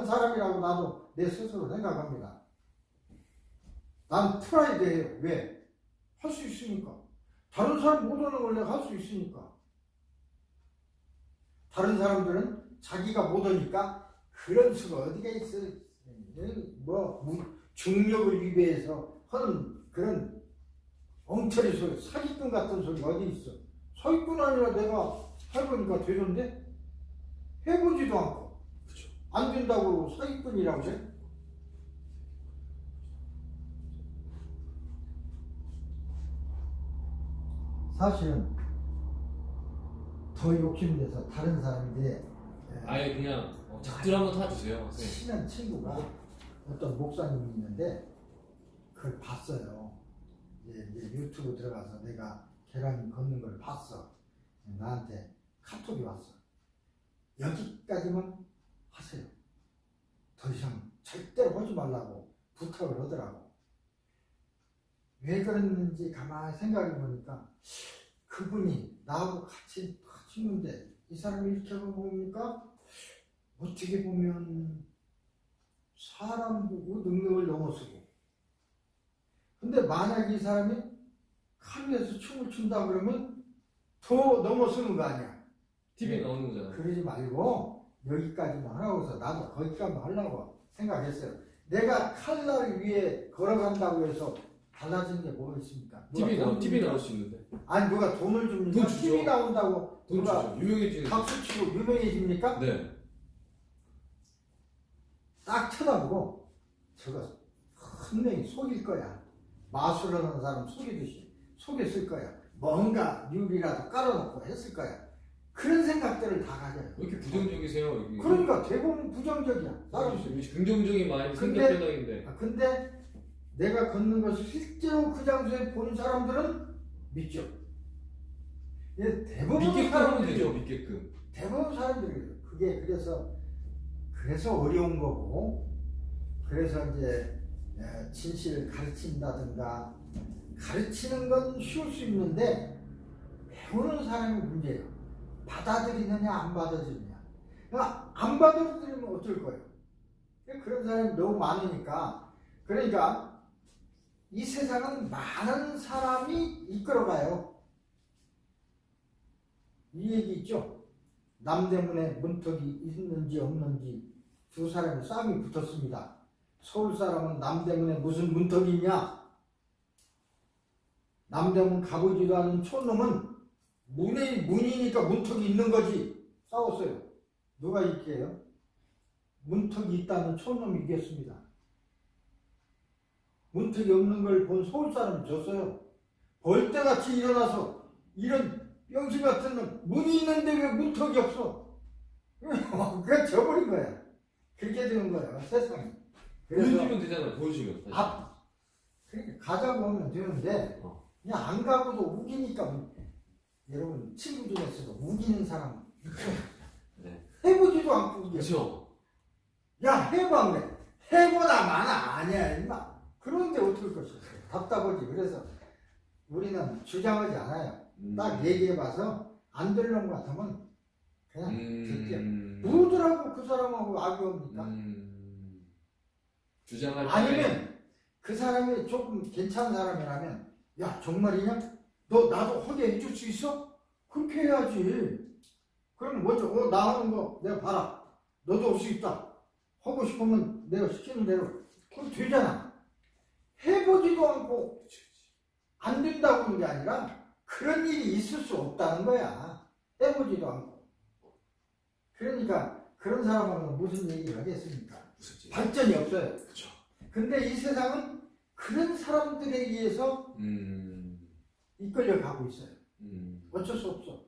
사람이라고 나도 내 스스로 생각합니다. 난 프라이드예요. 왜? 할 수 있으니까. 다른 사람 못 하는 걸 내가 할 수 있으니까. 다른 사람들은 자기가 못 하니까 그런 수가 어디가 있어. 중력을 위배해서 하는 그런 엉터리 소리, 사기꾼 같은 소리 어디 있어. 사기꾼 아니라 내가 해보니까 되던데? 해보지도 않고. 그쵸. 안 된다고 사기꾼이라고 해? 사실은 더 욕심내서 다른 사람인데 아예 그냥 작두를 한번 타주세요. 친한 친구가 어떤 목사님이 있는데 그걸 봤어요. 이제 유튜브 들어가서 내가 계란 걷는 걸 봤어. 나한테 카톡이 왔어. 여기까지만 하세요. 더 이상 절대로 하지 말라고 부탁을 하더라고. 왜 그랬는지 가만히 생각해 보니까 그분이 나하고 같이 찍는데 이 사람이 이렇게 보니까 어떻게 보면 사람 보고 능력을 넘어서고, 근데 만약 이 사람이 카루에서 춤을 춘다 그러면 더 넘어서는 거 아니야. TV에 나오는 거잖아. 그러지 말고 여기까지만 하고서 나도 거기까지만 하려고 생각했어요. 내가 칼날 위에 걸어간다고 해서 달라진 게 뭐가 있습니까? TV 나올 수 있는데. 아니 누가 돈을 줍니까? 돈 주죠. TV 나온다고 돈 주죠. 유명해지는. 박수 치고 유명해집니까? 네. 딱 쳐다보고 저거 분명히 속일 거야. 마술하는 사람 속이듯이 속였을 거야. 뭔가 유리라도 깔아놓고 했을 거야. 그런 생각들을 다 가져요. 왜 이렇게 부정적이세요? 그러니까 대부분 부정적이야. 나름 긍정적인 마인드 생각변화인데. 근데 내가 걷는 것을 실제로 그 장소에 본 사람들은 믿죠. 대부분 믿게끔 하면 사람들이 되죠. 믿게끔. 대부분 사람들이 그게 그래서 어려운 거고, 그래서 이제 진실을 가르친다든가, 가르치는 건 쉬울 수 있는데 배우는 사람이 문제예요. 받아들이느냐 안 받아들이느냐. 그러니까 안 받아들이면 어쩔 거예요. 그런 사람이 너무 많으니까. 그러니까 이 세상은 많은 사람이 이끌어가요. 이 얘기 있죠. 남 때문에 문턱이 있는지 없는지 두 사람이 싸움이 붙었습니다. 서울 사람은 남 때문에 무슨 문턱이 있냐? 남 때문 가보지도 않은 촌놈은 문이니까 문턱이 있는 거지. 싸웠어요. 누가 이길게요? 문턱이 있다는 촌놈이 이겼습니다. 문턱이 없는 걸 본 서울 사람이 졌어요. 벌떼같이 일어나서 이런 병신 같은 놈, 문이 있는데 왜 문턱이 없어? 그냥 져버린 거야. 그렇게 되는 거야, 세상이. 보여주면 되잖아요. 보여주면. 그러니까 가자고 하면 되는데 그냥 안 가고도 우기니까. 여러분 친구 중에서도 우기는 사람 네. 해보지도 않고 우겨. 그렇죠. 야 해봐 그래. 해보나 마나 아니야 임마. 그런데 어떨 것이야. 답답하지. 그래서 우리는 주장하지 않아요. 딱 얘기해봐서 안 되는 것 같으면 그냥 듣게. 누구들하고 그 사람하고 악의합니까? 주장할 아니면 그 사람이 조금 괜찮은 사람이라면 야 정말이냐? 너 나도 하게 해줄 수 있어? 그렇게 해야지. 그럼 먼저 나 하는 거 내가 봐라. 너도 할 수 있다. 하고 싶으면 내가 시키는 대로. 그럼 되잖아. 해보지도 않고 안 된다고 하는 게 아니라 그런 일이 있을 수 없다는 거야. 해보지도 않고. 그러니까 그런 사람하고는 무슨 얘기를 하겠습니까? 발전이 없어요. 그쵸. 근데 이 세상은 그런 사람들에 의해서 이끌려 가고 있어요. 어쩔 수 없어.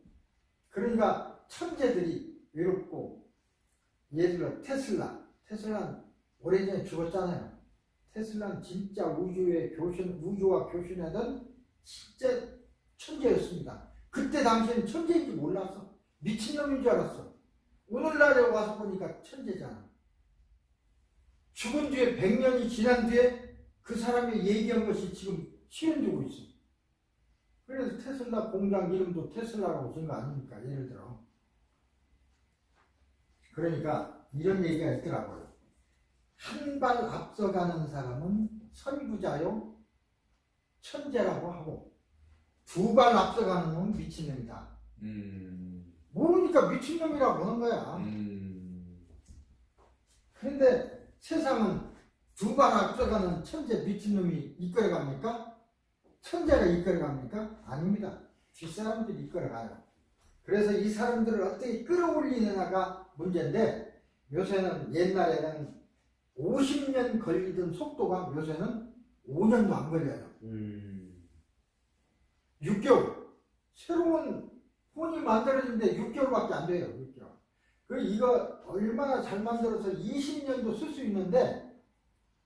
그러니까 천재들이 외롭고, 예를 들어 테슬라는 오래전에 죽었잖아요. 테슬라는 진짜 우주와 교신하던 진짜 천재였습니다. 그때 당시에는 천재인지 몰랐어. 미친놈인 줄 알았어. 오늘날에 와서 보니까 천재잖아. 죽은 뒤에 100년이 지난 뒤에 그 사람이 얘기한 것이 지금 실현되고 있어. 그래서 테슬라 공장 이름도 테슬라라고 지은 거 아닙니까? 예를 들어. 그러니까 이런 얘기가 있더라고요. 한 발 앞서가는 사람은 선구자요 천재라고 하고, 두 발 앞서가는 놈은 미친놈이다. 모르니까 미친놈이라고 하는 거야. 그런데 세상은 두 발 앞서가는 천재 미친놈이 이끌어갑니까? 천재가 이끌어갑니까? 아닙니다. 뒷사람들이 이끌어가요. 그래서 이 사람들을 어떻게 끌어올리느냐가 문제인데, 요새는 옛날에는 50년 걸리던 속도가 요새는 5년도 안 걸려요. 6개월. 새로운 폰이 만들어지는데 6개월밖에 안 돼요. 6개월. 이거 얼마나 잘 만들어서 20년도 쓸 수 있는데,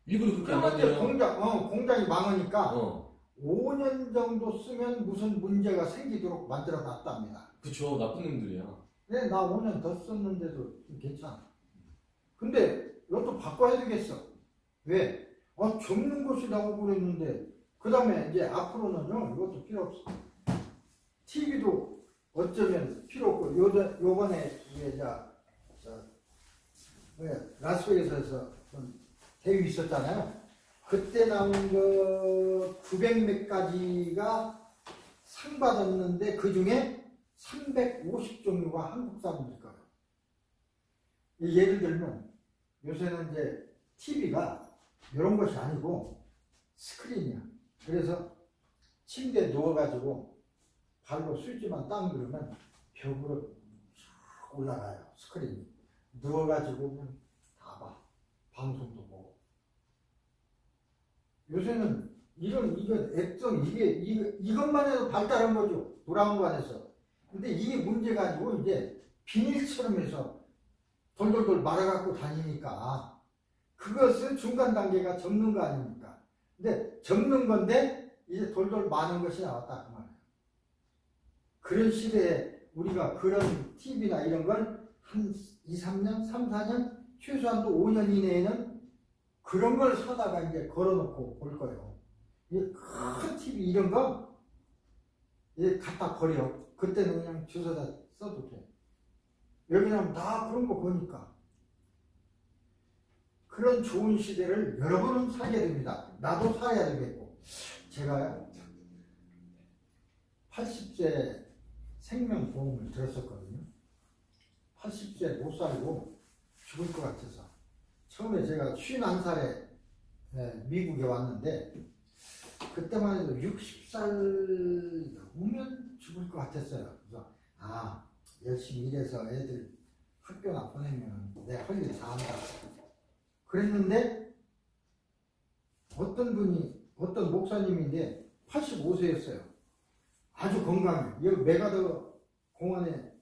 일부러 그렇게 안 만들어요. 공장이 망하니까 5년 정도 쓰면 무슨 문제가 생기도록 만들어 놨답니다. 그쵸, 나쁜 놈들이야. 네, 나 5년 더 썼는데도 괜찮아. 근데 이것도 바꿔야 되겠어. 왜? 접는 것이 나오고 그랬는데, 그 다음에 이제 앞으로는요, 이것도 필요 없어. TV도 어쩌면 필요 없고, 요번에 라스베이거스에서 대회 있었잖아요. 그때 나온 거 900몇 가지가 상 받았는데, 그 중에 350종류가 한국 사람들 거예요. 예를 들면, 요새는 이제 TV가 이런 것이 아니고 스크린이야. 그래서 침대에 누워가지고 발로 스위치만 딱 누르면 벽으로 쭉 올라가요. 스크린이. 누워가지고 다 봐. 방송도 보고. 요새는 이것만 해도 발달한 거죠. 브라운관에서. 근데 이게 문제가 아니고 이제 비닐처럼 해서 돌돌돌 말아갖고 다니니까 그것은 중간 단계가 접는 거 아닙니까? 근데 접는 건데 이제 돌돌 마는 것이 나왔다 그 말이에요. 그런 시대에 우리가 그런 TV나 이런 걸 한 2, 3년, 3, 4년, 최소한도 5년 이내에는 그런 걸 사다가 이제 걸어놓고 볼 거예요. 이 큰 TV 이런 거 이제 갖다 버려. 그때는 그냥 주워다 써도 돼. 여기는 다 그런 거 보니까. 그런 좋은 시대를 여러분은 살게 됩니다. 나도 살아야 되겠고. 제가 80세 생명보험을 들었었거든요. 80세 못 살고 죽을 것 같아서. 처음에 제가 51살에 미국에 왔는데, 그때만 해도 60살 넘으면 죽을 것 같았어요. 그래서 열심히 일해서 애들 학교나 보내면 내가 할 일 다 한다. 그랬는데 어떤 목사님인데 85세였어요. 아주 건강해. 여기 메가더 공원에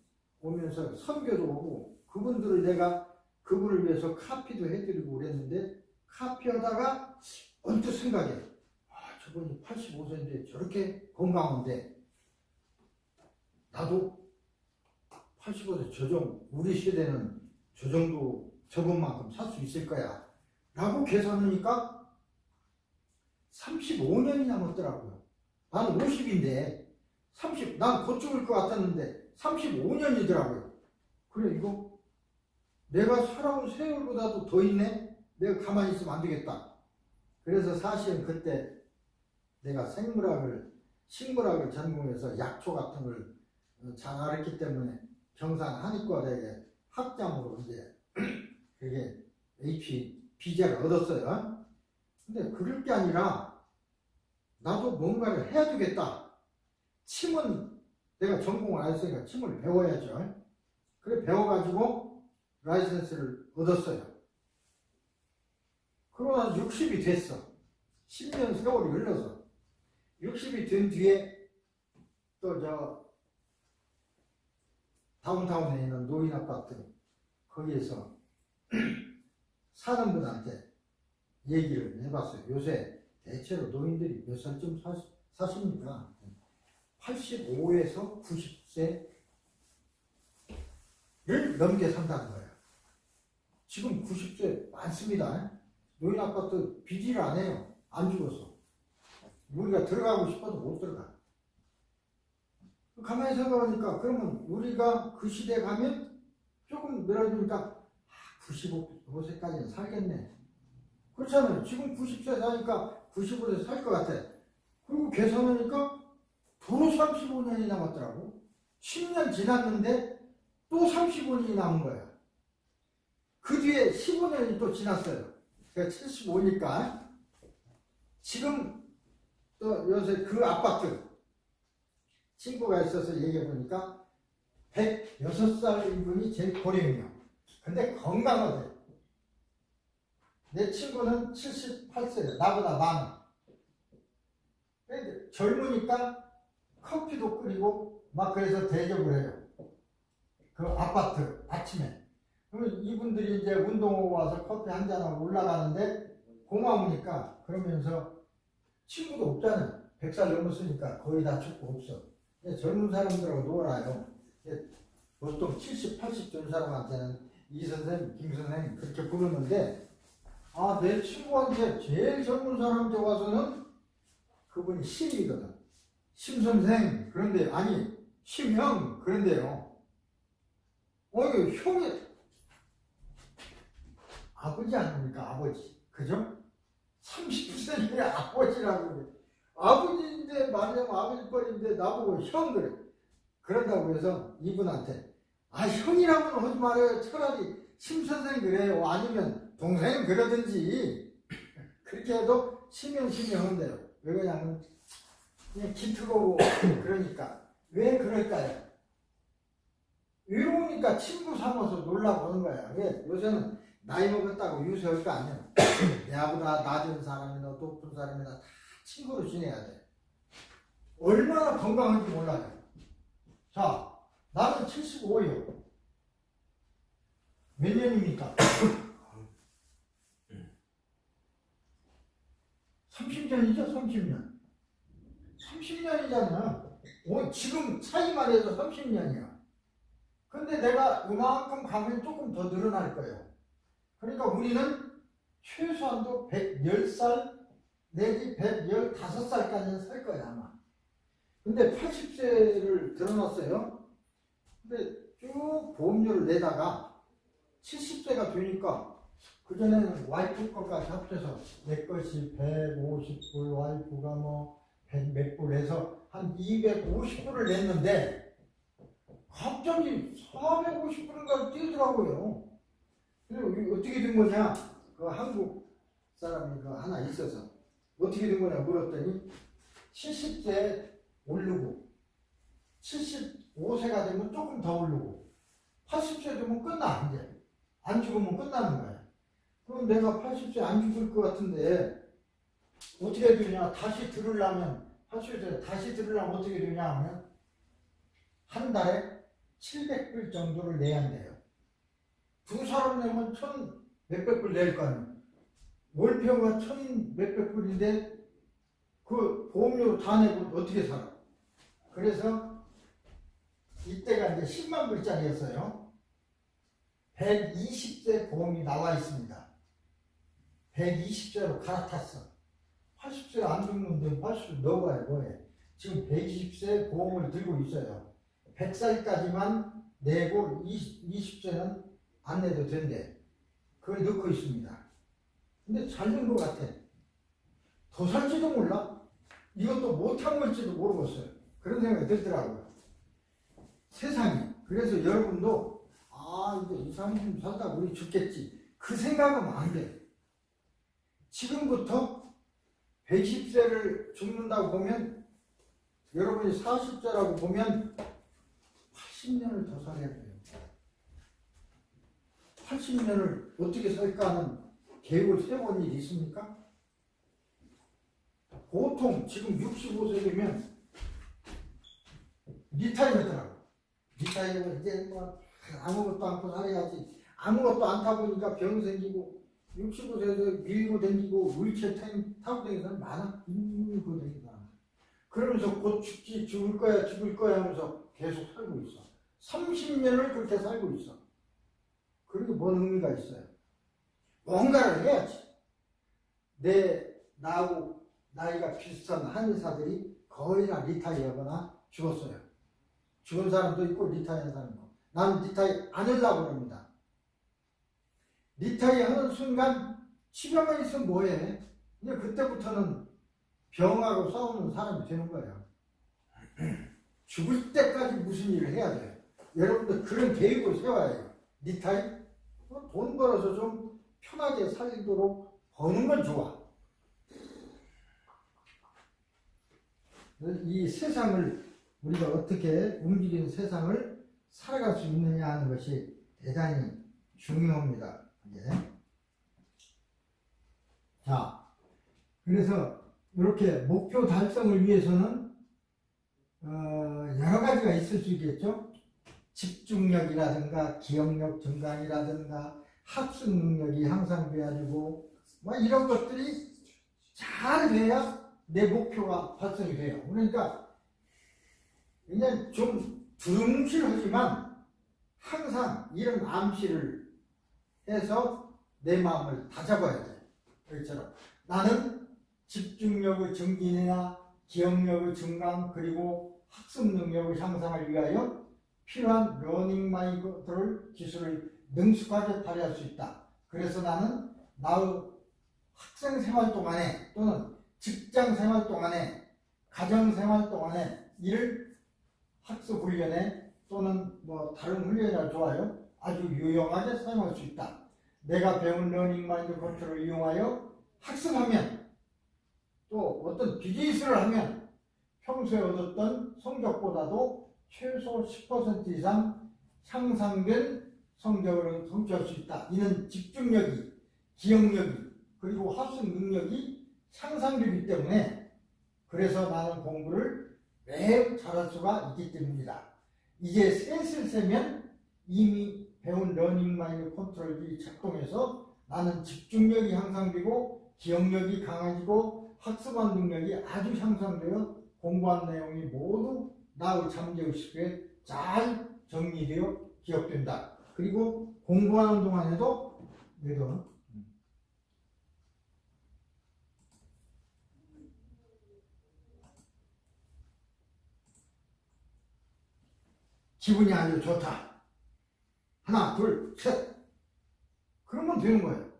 오면서 선교도 오고, 그분을 위해서 카피도 해드리고 그랬는데, 카피하다가 언뜻 생각해. 저분이 85세인데 저렇게 건강한데 나도 85세 우리 시대는 저 정도 저번만큼 살 수 있을 거야 라고 계산하니까 35년이 남았더라고요. 나는 50인데 난 곧 죽을 것 같았는데 35년이더라고요. 그래, 이거 내가 살아온 세월보다도 더 있네. 내가 가만히 있으면 안 되겠다. 그래서 사실은 그때 내가 식물학을 전공해서 약초 같은 걸 잘 알았기 때문에 경산 한의과대에 학장으로 이제 그게 비자를 얻었어요. 근데 그럴 게 아니라 나도 뭔가를 해야 되겠다. 침은 내가 전공을 안 했으니까 침을 배워야죠. 그래 배워가지고 라이센스를 얻었어요. 그러고 60이 됐어. 10년 세월이 흘러서 60이 된 뒤에 또 다운타운에 있는 노인 아파트 거기에서 사는 분한테 얘기를 해봤어요. 요새 대체로 노인들이 몇 살쯤 사십니까? 85에서 90세를 넘게 산다는 거예요. 지금 90세 많습니다. 노인 아파트 비디를 안 해요. 안 죽어서. 우리가 들어가고 싶어도 못 들어가. 가만히 생각하니까 그러면 우리가 그 시대 가면 조금 늘어지니까 95세까지는 살겠네. 그렇잖아요. 지금 90세 사니까 95세 살 것 같아. 그리고 계산하니까 도로 35년이 남았더라고. 10년 지났는데 또 35년이 남은 거야. 그 뒤에 15년이 또 지났어요. 제가 75니까 지금 또 요새 그 아파트 친구가 있어서 얘기해보니까 106살인 분이 제일 고령이요. 근데 건강하대. 내 친구는 78세야. 나보다 많아. 젊으니까 커피도 끓이고 막 그래서 대접을 해요. 그 아파트 아침에. 그러면 이분들이 이제 운동하고 와서 커피 한 잔하고 올라가는데 고마우니까 그러면서 친구도 없잖아요. 100살 넘었으니까 거의 다 축구 없어. 젊은 사람들하고 놀아요. 보통 70, 80 된 사람한테는 이 선생님, 김 선생님 그렇게 부르는데 내 친구한테 제일 젊은 사람한테 와서는 그분이 심이거든. 심 선생 그런데 아니 심형 그런데요. 형이 아버지 아닙니까? 아버지. 그죠? 30세인데 아버지라고 그래. 아버지인데 말하자면 아버지 뻘인데 나보고 형 그래. 그런다고 해서 이분한테 형이라고는 하지 말아요. 차라리 심선생 그래요. 아니면 동생 그러든지 그렇게 해도 심형 한대요. 왜 그러냐면 그냥 기특하고 그러니까. 왜 그럴까요? 외로우니까 친구 삼아서 놀라고 하는 거야. 왜? 요새는 나이 먹었다고 유세할 거 아니야. 내보다 낮은 사람이나 높은 사람이나 다 친구로 지내야 돼. 얼마나 건강한지 몰라요. 자, 나는 75요. 몇 년입니까? 30년이죠, 30년. 30년이잖아. 지금 차이만 해도 30년이야. 근데 내가 이만큼 가면 조금 더 늘어날 거예요. 그러니까 우리는 최소한도 110살 내지 115살까지는 살 거야, 아마. 근데 80세를 들어놨어요. 근데 쭉 보험료를 내다가 70세가 되니까 그전에는 와이프 것까지 합쳐서 내 것이 150불, 와이프가 뭐 100 몇 불 해서 한 250불을 냈는데 갑자기 450불인가 뛰더라고요. 그리고 어떻게 된 거냐? 그 한국 사람이 그 하나 있어서 어떻게 된 거냐 물었더니 70세 오르고 75세가 되면 조금 더 오르고 80세 되면 끝나. 이제 안 죽으면 끝나는 거야. 그럼 내가 80세 안 죽을 것 같은데 어떻게 해야 되냐? 다시 들으려면 80세 다시 들으려면 어떻게 되냐 하면 한 달에 700불 정도를 내야 한대요. 두 사람 내면 1000 몇백 불 낼 거 아니에요. 월평가 1000 몇백 불인데 그 보험료로 다 내고 어떻게 살아? 그래서 이때가 이제 10만 불짜리였어요. 120세 보험이 나와 있습니다. 120세로 갈아탔어. 80세 안 죽는데 80세 넣어봐야 뭐해. 지금 120세 보험을 들고 있어요. 100살까지만 내고 20세는 안 내도 된대. 그걸 넣고 있습니다. 근데 잘 된 것 같아. 더 살지도 몰라. 이것도 못한 걸지도 모르겠어요. 그런 생각이 들더라고요. 세상이. 그래서 여러분도 이제 이상이 좀 살다 우리 죽겠지. 그 생각은 안 돼. 지금부터 110세를 죽는다고 보면 여러분이 40세라고 보면 80년을 더 살아야 돼요. 80년을 어떻게 살까 하는 계획을 세워본 일이 있습니까? 보통 지금 65세 되면 리타이어더라고. 리타이어 이제 뭐 아무것도 않고 살아야지. 아무것도 않다 보니까 병 생기고 65세에서 밀고 댕기고 윌체어 타고 다니는 사람 많아. 밀고 다니는 사람. 그러면서 곧 죽지, 죽을 거야 하면서 계속 살고 있어. 30년을 그렇게 살고 있어. 그리고 뭔 의미가 있어요? 뭔가를 해야지. 나하고 나이가 비슷한 한의사들이 거의 다 리타이어거나 죽었어요. 죽은 사람도 있고 리타이어 사람도. 나는 리타이어 안 하려고 합니다. 리타이어 하는 순간 치료만 있으면 뭐해? 근데 그때부터는 병하고 싸우는 사람이 되는 거예요. 죽을 때까지 무슨 일을 해야 돼요. 여러분들 그런 계획을 세워야 해요. 리타이어? 돈 벌어서 좀 편하게 살도록 버는 건 좋아. 이 세상을 우리가 어떻게 움직이는 세상을 살아갈 수 있느냐 하는 것이 대단히 중요합니다. 예. 자, 그래서 이렇게 목표 달성을 위해서는 여러 가지가 있을 수 있겠죠. 집중력이라든가 기억력 증강이라든가 학습 능력이 향상돼가지고 뭐 이런 것들이 잘 돼야 내 목표가 달성이 돼요. 그러니까 그냥 좀 두rum실하지만 항상 이런 암시를 해서 내 마음을 다잡아야 돼. 그처럼 나는 집중력의 증진이나 기억력의 증강 그리고 학습 능력의 향상을 위하여 필요한 러닝 마인드를 기술을 능숙하게 발휘할 수 있다. 그래서 나는 나의 학생 생활 동안에 또는 직장 생활 동안에 가정 생활 동안에 이를 학습 훈련에 또는 뭐 다른 훈련이나 좋아요. 아주 유용하게 사용할 수 있다. 내가 배운 러닝 마인드 컨트롤을 이용하여 학습하면 또 어떤 비즈니스를 하면 평소에 얻었던 성적보다도 최소 10% 이상 향상된 성적을 성취할 수 있다. 이는 집중력이, 기억력이, 그리고 학습 능력이 향상되기 때문에 그래서 나는 공부를 매우 잘할 수가 있기 때문이다. 이제 셋을 세면 이미 배운 러닝 마인드 컨트롤이 작동해서 나는 집중력이 향상되고 기억력이 강해지고 학습한 능력이 아주 향상되어 공부한 내용이 모두 나의 잠재의식에 잘 정리되어 기억된다. 그리고 공부하는 동안에도 기분이 아주 좋다. 하나, 둘, 셋. 그러면 되는 거예요.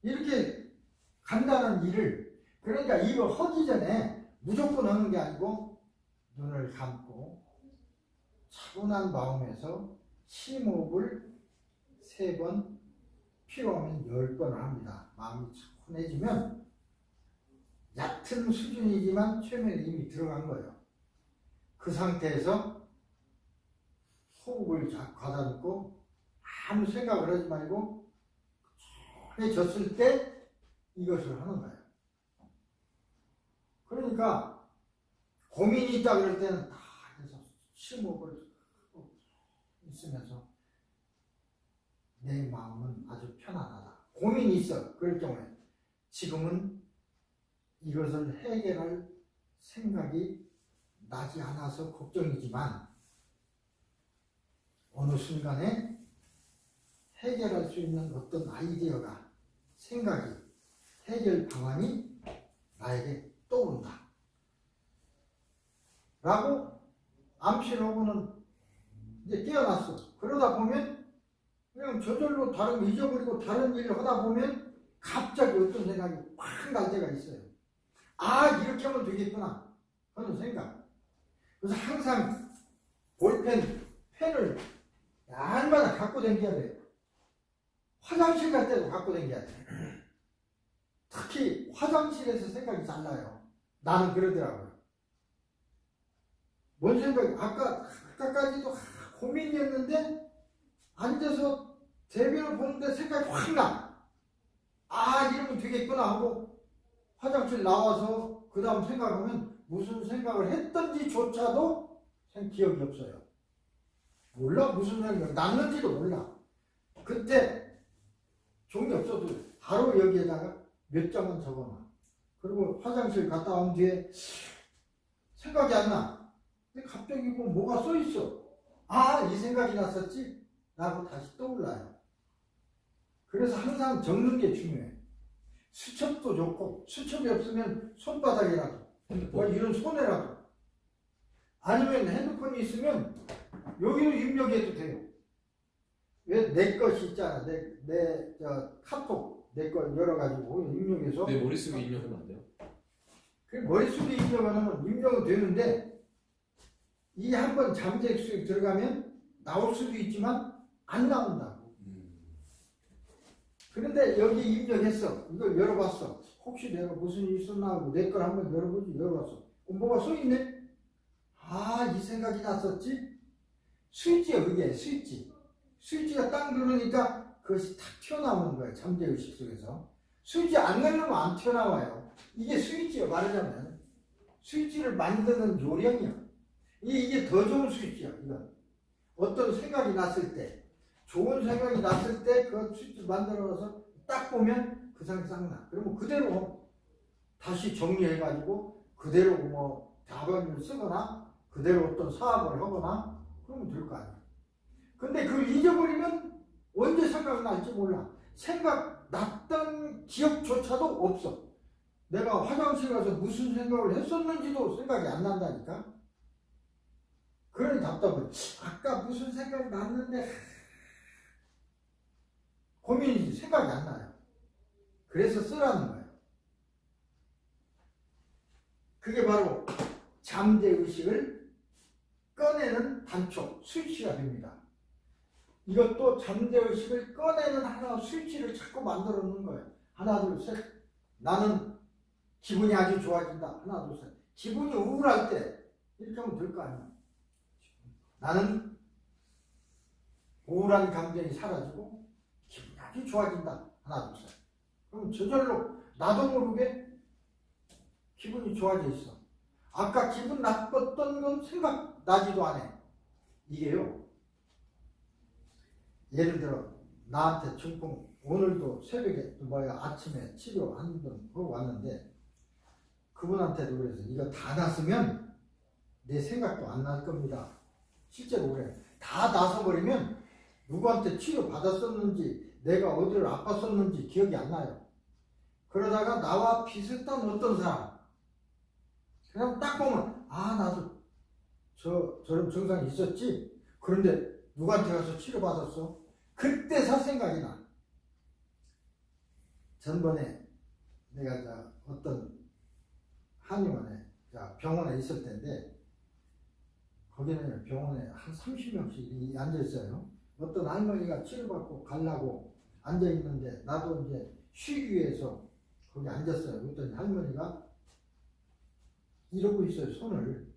이렇게 간단한 일을, 그러니까 이거 하기 전에 무조건 하는 게 아니고 눈을 감고 차분한 마음에서 심호흡을 3번, 필요하면 10번을 합니다. 마음이 차분해지면 얕은 수준이지만 최면에 이미 들어간 거예요. 그 상태에서 호흡을 가다듬고 아무 생각을 하지 말고 해졌을 때 이것을 하는 거예요. 그러니까 고민이 있다 그럴 때는 다 해서 심호흡을 있으면서 내 마음은 아주 편안하다. 고민이 있어. 그럴 경우에 지금은 이것을 해결할 생각이 나지 않아서 걱정이지만 어느 순간에 해결할 수 있는 어떤 아이디어가, 생각이, 해결 방안이 나에게 떠오른다. 라고 암시를 하고는 이제 깨어났어. 그러다 보면 그냥 저절로 다른 거 잊어버리고 다른 일을 하다 보면 갑자기 어떤 생각이 확 날 때가 있어요. 아, 이렇게 하면 되겠구나 하는 생각. 그래서 항상 볼펜, 펜을 날마다 갖고 다녀야 돼요. 화장실 갈 때도 갖고 다녀야 돼요. 특히 화장실에서 생각이 잘 나요. 나는 그러더라고요. 뭔 생각이, 아까까지도 고민이었는데 앉아서 대변을 보는데 생각이 확 나. 아, 이러면 되겠구나 하고 화장실 나와서 그 다음 생각하면 무슨 생각을 했던지조차도 기억이 없어요. 몰라, 무슨 생각이 났는지도 몰라. 그때 종이 없어도 바로 여기에다가 몇 장은 적어놔. 그리고 화장실 갔다 온 뒤에 생각이 안 나. 근데 갑자기 뭐가 써 있어. 아, 이 생각이 났었지? 라고 다시 떠올라요. 그래서 항상 적는 게 중요해. 수첩도 좋고, 수첩이 없으면 손바닥이라도, 뭐 이런 손에라도, 아니면 핸드폰이 있으면 여기로 입력해도 돼요. 왜 내 것이 있잖아. 내 카톡, 내 거 열어가지고 입력해서. 내 머릿속에 입력하면 안 돼요? 그 머릿속에 입력하면 입력은 되는데, 이 한번 잠재수에 들어가면 나올 수도 있지만 안 나온다고. 그런데 여기 입력했어. 이걸 열어봤어. 혹시 내가 무슨 일이 있었나 하고 내 걸 한번 열어보지. 열어봤어. 뭐가 써있네? 아, 이 생각이 났었지? 스위치야, 그게 스위치. 스위치가 딱 누르니까 그것이 탁 튀어나오는 거예요. 잠재의식 속에서. 스위치 안 누르면 안 튀어나와요. 이게 스위치예요. 말하자면 스위치를 만드는 요령이야. 이게 더 좋은 스위치야. 이건 어떤 생각이 났을 때, 좋은 생각이 났을 때 그 스위치 만들어서 딱 보면 그 생각이 싹 나. 그러면 그대로 다시 정리해가지고 그대로 뭐 답안을 쓰거나 그대로 어떤 사업을 하거나 그러면 될 거 아니야. 근데 그걸 잊어버리면 언제 생각날지 몰라. 생각났던 기억조차도 없어. 내가 화장실 가서 무슨 생각을 했었는지도 생각이 안 난다니까. 그러니 답답해. 아까 무슨 생각이 났는데 고민이지. 생각이 안 나요. 그래서 쓰라는 거예요. 그게 바로 잠재의식을 꺼내는 단초, 스위치가 됩니다. 이것도 잠재의식을 꺼내는 하나 스위치를 자꾸 만들어 놓는 거예요. 하나, 둘, 셋. 나는 기분이 아주 좋아진다. 하나, 둘, 셋. 기분이 우울할 때 이렇게 하면 될 거 아니야. 나는 우울한 감정이 사라지고 기분이 아주 좋아진다. 하나, 둘, 셋. 그럼 저절로 나도 모르게 기분이 좋아져 있어. 아까 기분 나빴던 건 생각나지도 않아. 이게요. 예를 들어 나한테 중풍 오늘도 새벽에 아침에 치료 한 번 하고 왔는데 그분한테도 그래서 이거 다 났으면 내 생각도 안 날 겁니다. 실제로 그래. 다 나서버리면 누구한테 치료 받았었는지 내가 어디를 아팠었는지 기억이 안 나요. 그러다가 나와 비슷한 어떤 사람 그냥 딱 보면 아 나도 저런 증상이 있었지. 그런데 누구한테 가서 치료 받았어? 그때서 생각이 나. 전번에 내가 어떤 한의원에 병원에 있을 때인데 거기는 병원에 한 30명씩 앉아있어요. 어떤 할머니가 치료받고 가려고 앉아있는데 나도 이제 쉬기 위해서 거기 앉았어요. 그랬더니 할머니가 이러고 있어요. 손을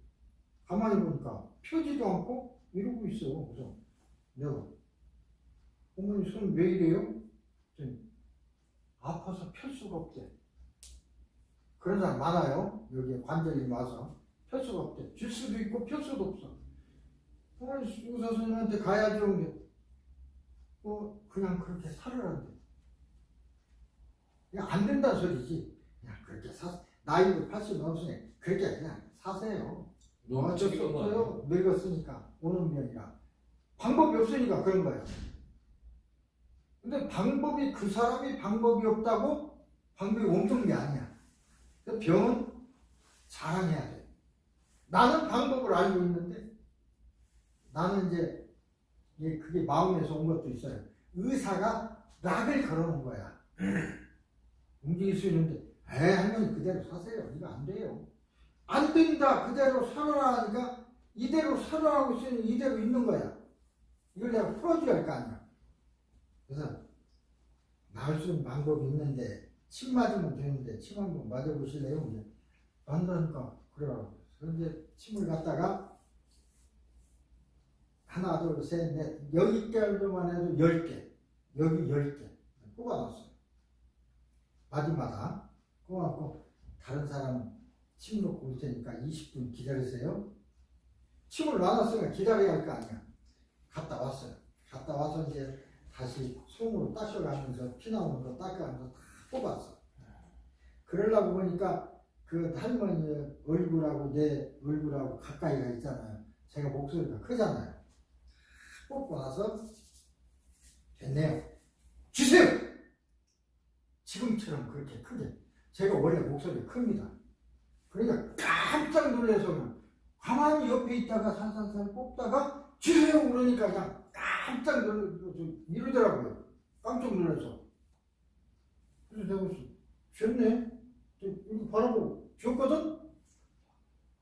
가만히 보니까 펴지도 않고 이러고 있어. 그래서 내가 어머니 손 왜 이래요? 아파서 펼 수가 없대. 그런 사람 많아요. 여기 관절이 와서 펼 수가 없대. 줄 수도 있고 펼 수도 없어. 어머니 의사 선생님한테 가야죠. 그냥 그렇게 살으란대. 그냥 안 된다는 소리지. 그냥 그렇게 나이도 80 넘으시네. 그렇게 그냥 사세요. 어쩔 수 없어요. 늙었으니까 오는 병이라. 방법이 없으니까 그런 거예요. 근데 방법이 그 사람이 방법이 없다고 방법이 없는 게 아니야. 병은 자랑해야 돼. 나는 방법을 알고 있는데 나는 이제 그게 마음에서 온 것도 있어요. 의사가 락을 걸어놓은 거야. 움직일 수 있는데 할머니 그대로 사세요. 이거 안 돼요. 안 된다. 그대로 살아라 하니까 이대로 살아가고 있으니 이대로 있는 거야. 이걸 내가 풀어줘야 할 거 아니야. 그래서 나을 수 있는 방법이 있는데 침 맞으면 되는데 침 한번 맞아보실래요? 이제 맞다니까 그래요. 그런데 침을 갖다가 하나 둘 셋 넷 여기까지만 해도 10개 여기 10개 뽑아놨어요. 마디마다 뽑아놓고 다른 사람 침 놓고 올 테니까 20분 기다리세요. 침을 놔놨으면 기다려야 할 거 아니야. 갔다 왔어요. 갔다 와서 이제 다시 손으로 닦아가면서 피 나오는 거 닦아가면서 다 뽑았어. 그러려고 보니까 그 할머니 얼굴하고 내 얼굴하고 가까이가 있잖아요. 제가 목소리가 크잖아요. 뽑고 나서 됐네요. 주세요! 지금처럼 그렇게 크게. 제가 원래 목소리가 큽니다. 그러니까 깜짝 놀라서 가만히 옆에 있다가 산산산 뽑다가 주세요! 그러니까 그냥 깜짝 놀라서 이러더라고요. 깜짝 놀라서. 그래서 내가 쥐었네? 이거 바라보고 쥐었거든?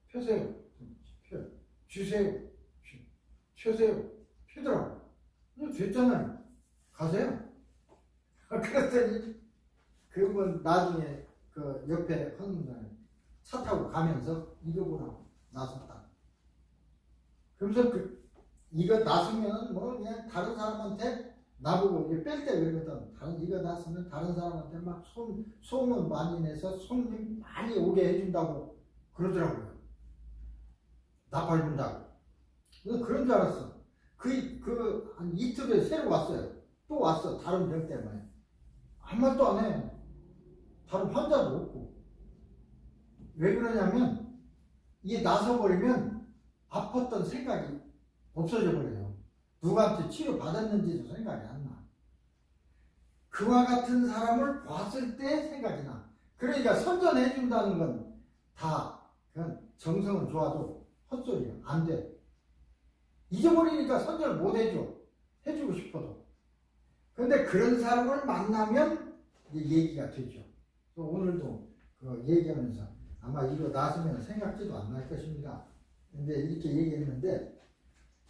펴세요. 펴. 쥐세요. 펴세요. 펴더라고. 됐잖아요. 가세요. 그랬더니 그분 나중에 그 옆에 하는 차 타고 가면서 이거 보라고 나섰다. 그러면서 이거 나서면은 뭐 그냥 다른 사람한테 나보고 이제 뺄 때 그러거든. 이거 나서면 다른 사람한테 막 소문 많이 내서 손님 많이 오게 해준다고 그러더라고요. 나 밟은다고. 그런 줄 알았어. 한 이틀에 새로 왔어요. 또 왔어. 다른 병 때문에. 아무 말도 안 해. 다른 환자도 없고. 왜 그러냐면 이게 나서버리면 아팠던 생각이 없어져 버려요. 누구한테 치료 받았는지도 생각이 안 나. 그와 같은 사람을 봤을 때 생각이 나. 그러니까 선전해 준다는 건 다 그냥 정성은 좋아도 헛소리야. 안 돼. 잊어버리니까 선전을 못 해줘. 해주고 싶어도. 그런데 그런 사람을 만나면 얘기가 되죠. 또 오늘도 그 얘기하면서 아마 이거 나서면 생각지도 안 날 것입니다. 근데 이렇게 얘기했는데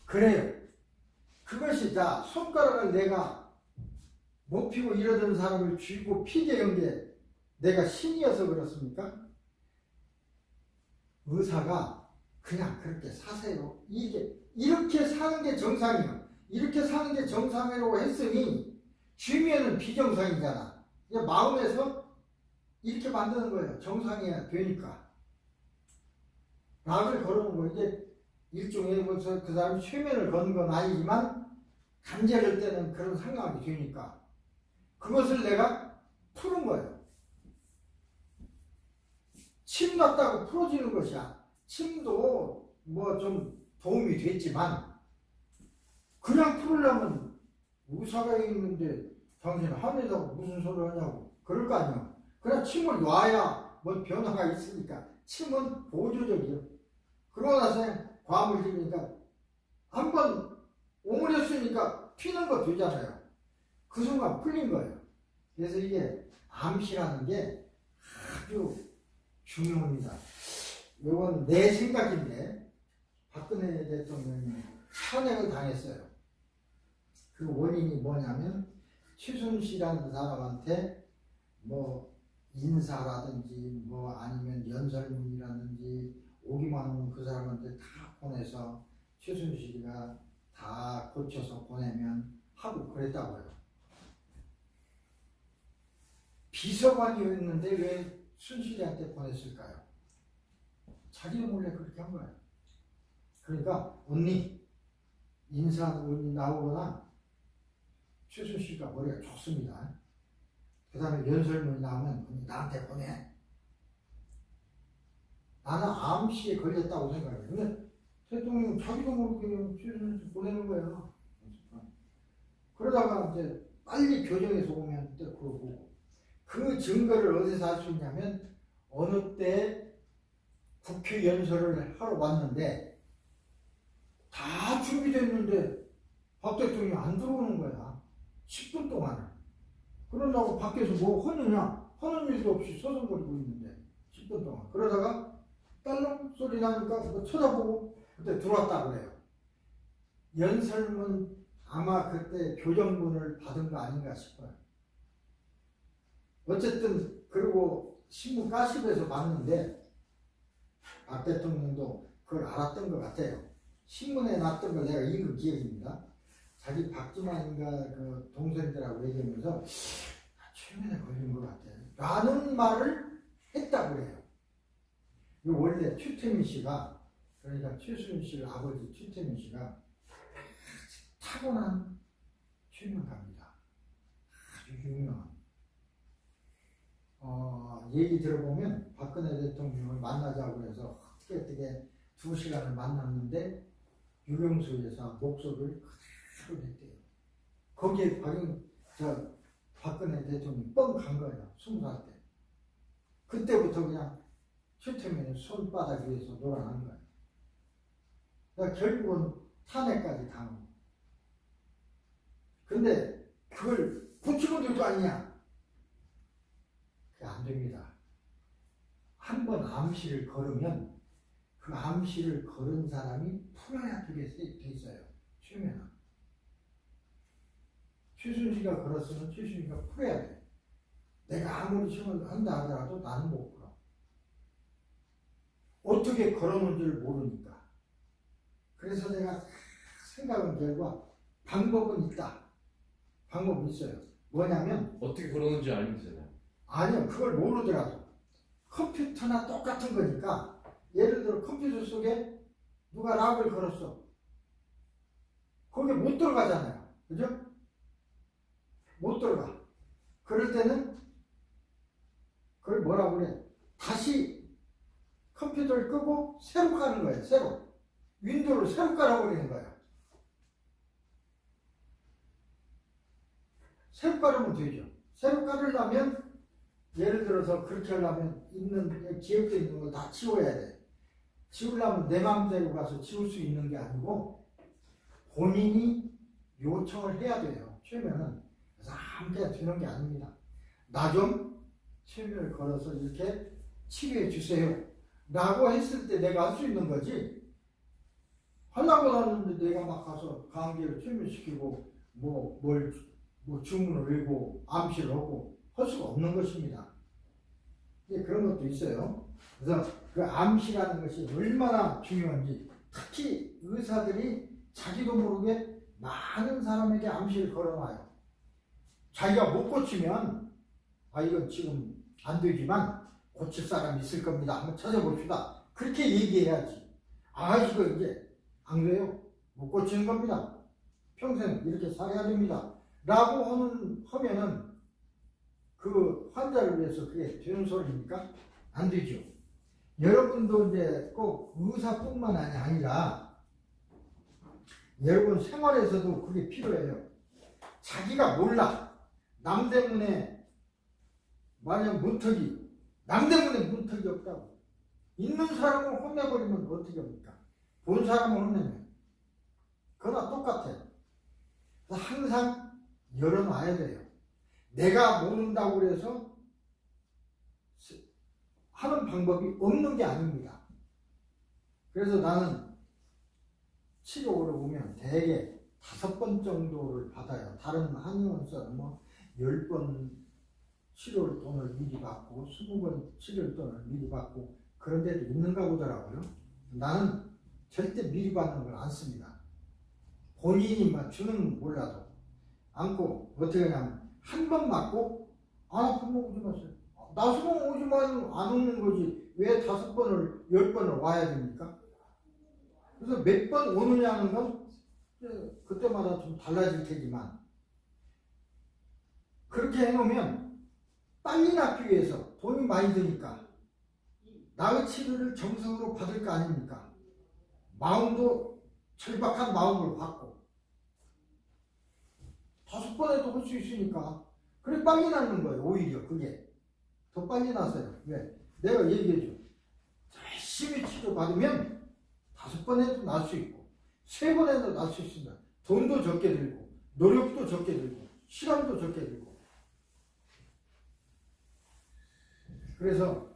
그래요. 그것이 다 손가락을 내가 못 피고 이러던 사람을 쥐고 피게 한 게 내가 신이어서 그렇습니까? 의사가 그냥 그렇게 사세요. 이렇게 사는 게 정상이에요. 이렇게 사는 게 정상이라고 했으니 쥐면은 비정상이잖아. 마음에서 이렇게 만드는 거예요. 정상이 되니까. 낙을 걸어놓은 거. 이게 일종의 무슨 그 사람이 최면을 거는 건 아니지만 간절할 때는 그런 상황이 되니까 그것을 내가 푸는 거예요. 침 났다고 풀어지는 것이야. 침도 뭐 좀 도움이 됐지만 그냥 풀으려면 의사가 있는데 당신 한의사고 무슨 소리 하냐고 그럴 거 아니야. 그냥 침을 놔야 뭐 변화가 있으니까 침은 보조적이요. 그러고 나서 과음을 들으니까 한번 오므렸으니까 피는 거 되잖아요. 그 순간 풀린 거예요. 그래서 이게 암시라는 게 아주 중요합니다. 이건 내 생각인데 박근혜 대통령이 탄핵을 당했어요. 그 원인이 뭐냐면 최순실이라는 사람한테 뭐 인사라든지 뭐 아니면 연설문이라든지 오기만 하면 그 사람한테 다 보내서 최순실이가 다 고쳐서 보내면 하고 그랬다고요. 비서관이었는데 왜 순실이한테 보냈을까요? 자기는 몰래 그렇게 한 거예요. 그러니까 언니 인사문이 나오거나 최순실과 머리가 좋습니다. 그 다음에 연설문이 나오면 언니 나한테 보내. 나는 암시에 걸렸다고 생각해요. 근데 대통령 자기도 모르게 최순실 보내는 거예요. 그러다가 이제 빨리 교정해서 오면 또 그거 보고 그 증거를 어디서 할 수 있냐면 어느 때 국회 연설을 하러 왔는데 다 준비됐는데 박 대통령이 안 들어오는 거야. 10분 동안. 그러려고 밖에서 뭐 하느냐? 하는 일도 없이 서성거리고 있는데 10분 동안. 그러다가 딸랑 소리 나니까 뭐 쳐다보고 그때 들어왔다 그래요. 연설문 아마 그때 교정문을 받은 거 아닌가 싶어요. 어쨌든 그리고 신문 가십에서 봤는데 박 대통령도 그걸 알았던 것 같아요. 신문에 났던 걸 내가 읽은 기억입니다. 자기 박지만인가 그 동생들하고 얘기하면서 최면에 걸린 것 같아 라는 말을 했다고 해요. 원래 최태민 씨가, 그러니까 최순실 씨 아버지 최태민 씨가 타고난 최면가입니다. 아주 유명한. 얘기 들어보면 박근혜 대통령을 만나자고 해서 어떻게 2시간을 만났는데 유경수에서 목소리를 그대로 냈대요. 거기에 박근혜 대통령이 뻥 간 거예요. 20살 때. 그때부터 그냥 최태민의 손바닥 위에서 놀아난 거예요. 그러니까 결국은 탄핵까지 당하고. 근데 그걸 고치고 될 거 아니냐? 그게 안 됩니다. 한 번 암시를 걸으면 그 암시를 걸은 사람이 풀어야 되게 돼 있어요. 최면은. 최순실이가 걸었으면 최순실이가 풀어야 돼. 내가 아무리 시험을 한다 하더라도 나는 못 풀어. 어떻게 걸어놓은지를 모르니까. 그래서 내가 생각한 결과 방법은 있다. 방법은 있어요. 뭐냐면 어떻게 걸어놓은지 알면 되잖아요. 아니요. 그걸 모르더라도 컴퓨터나 똑같은 거니까 예를 들어 컴퓨터 속에 누가 락을 걸었어. 거기에 못 들어가잖아요. 그죠? 못 들어가. 그럴 때는 그걸 뭐라고 그래? 다시 컴퓨터를 끄고 새로 까는 거예요. 새로. 윈도우를 새로 깔아버리는 거예요. 새로 깔으면 되죠. 새로 깔으려면 예를 들어서 그렇게 하려면 있는 기억돼 있는 걸 다 지워야 돼. 지우려면 내 마음대로 가서 지울 수 있는 게 아니고 본인이 요청을 해야 돼요. 최면은. 그래서 아무데나 되는 게 아닙니다. 나 좀 최면을 걸어서 이렇게 치료해 주세요 라고 했을 때 내가 할 수 있는 거지. 하려고 하는데 내가 막 가서 강제로 최면시키고 뭐 주문을 외고 암시를 하고 할 수가 없는 것입니다. 그런 것도 있어요. 그래서 그 암시라는 것이 얼마나 중요한지, 특히 의사들이 자기도 모르게 많은 사람에게 암시를 걸어놔요. 자기가 못 고치면 이건 지금 안 되지만 고칠 사람이 있을 겁니다. 한번 찾아봅시다. 그렇게 얘기해야지. 이거 이제 안 돼요. 못 고치는 겁니다. 평생 이렇게 살아야 됩니다. 라고 하면은 그 환자를 위해서 그게 되는 소리니까 안 되죠. 여러분도 이제 꼭 의사뿐만 아니라 여러분 생활에서도 그게 필요해요. 자기가 몰라. 남 때문에 만약 문턱이, 남 때문에 문턱이 없다고. 있는 사람을 혼내버리면 어떻게 합니까? 본 사람을 혼내면. 그거나 똑같아요. 그래서 항상 열어놔야 돼요. 내가 모른다고 해서 하는 방법이 없는 게 아닙니다. 그래서 나는 치료를 보면 대개 5번 정도를 받아요. 다른 한의원에서는 10번 치료 돈을 미리 받고 20번 치료 돈을 미리 받고 그런 데도 있는가 보더라고요. 나는 절대 미리 받는 걸 안 씁니다. 본인이 주는 몰라도 않고 어떻게 하냐면 한 번 맞고 안 아프면 오지 마세요. 나서면 오지만 안 오는 거지. 왜 5번을 10번을 와야 됩니까? 그래서 몇 번 오느냐는 건 그때마다 좀 달라질 테지만 그렇게 해놓으면 빨리 낫기 위해서 돈이 많이 드니까 나의 치료를 정성으로 받을 거 아닙니까? 마음도 절박한 마음으로 받고 5번에도 할 수 있으니까 그래 빨리 낫는 거예요. 오히려 그게 더 빨리 나서요. 왜? 내가 얘기해줘. 열심히 치료받으면 5번에도 날 수 있고 3번에도 날 수 있습니다. 돈도 적게 들고 노력도 적게 들고 시간도 적게 들고 그래서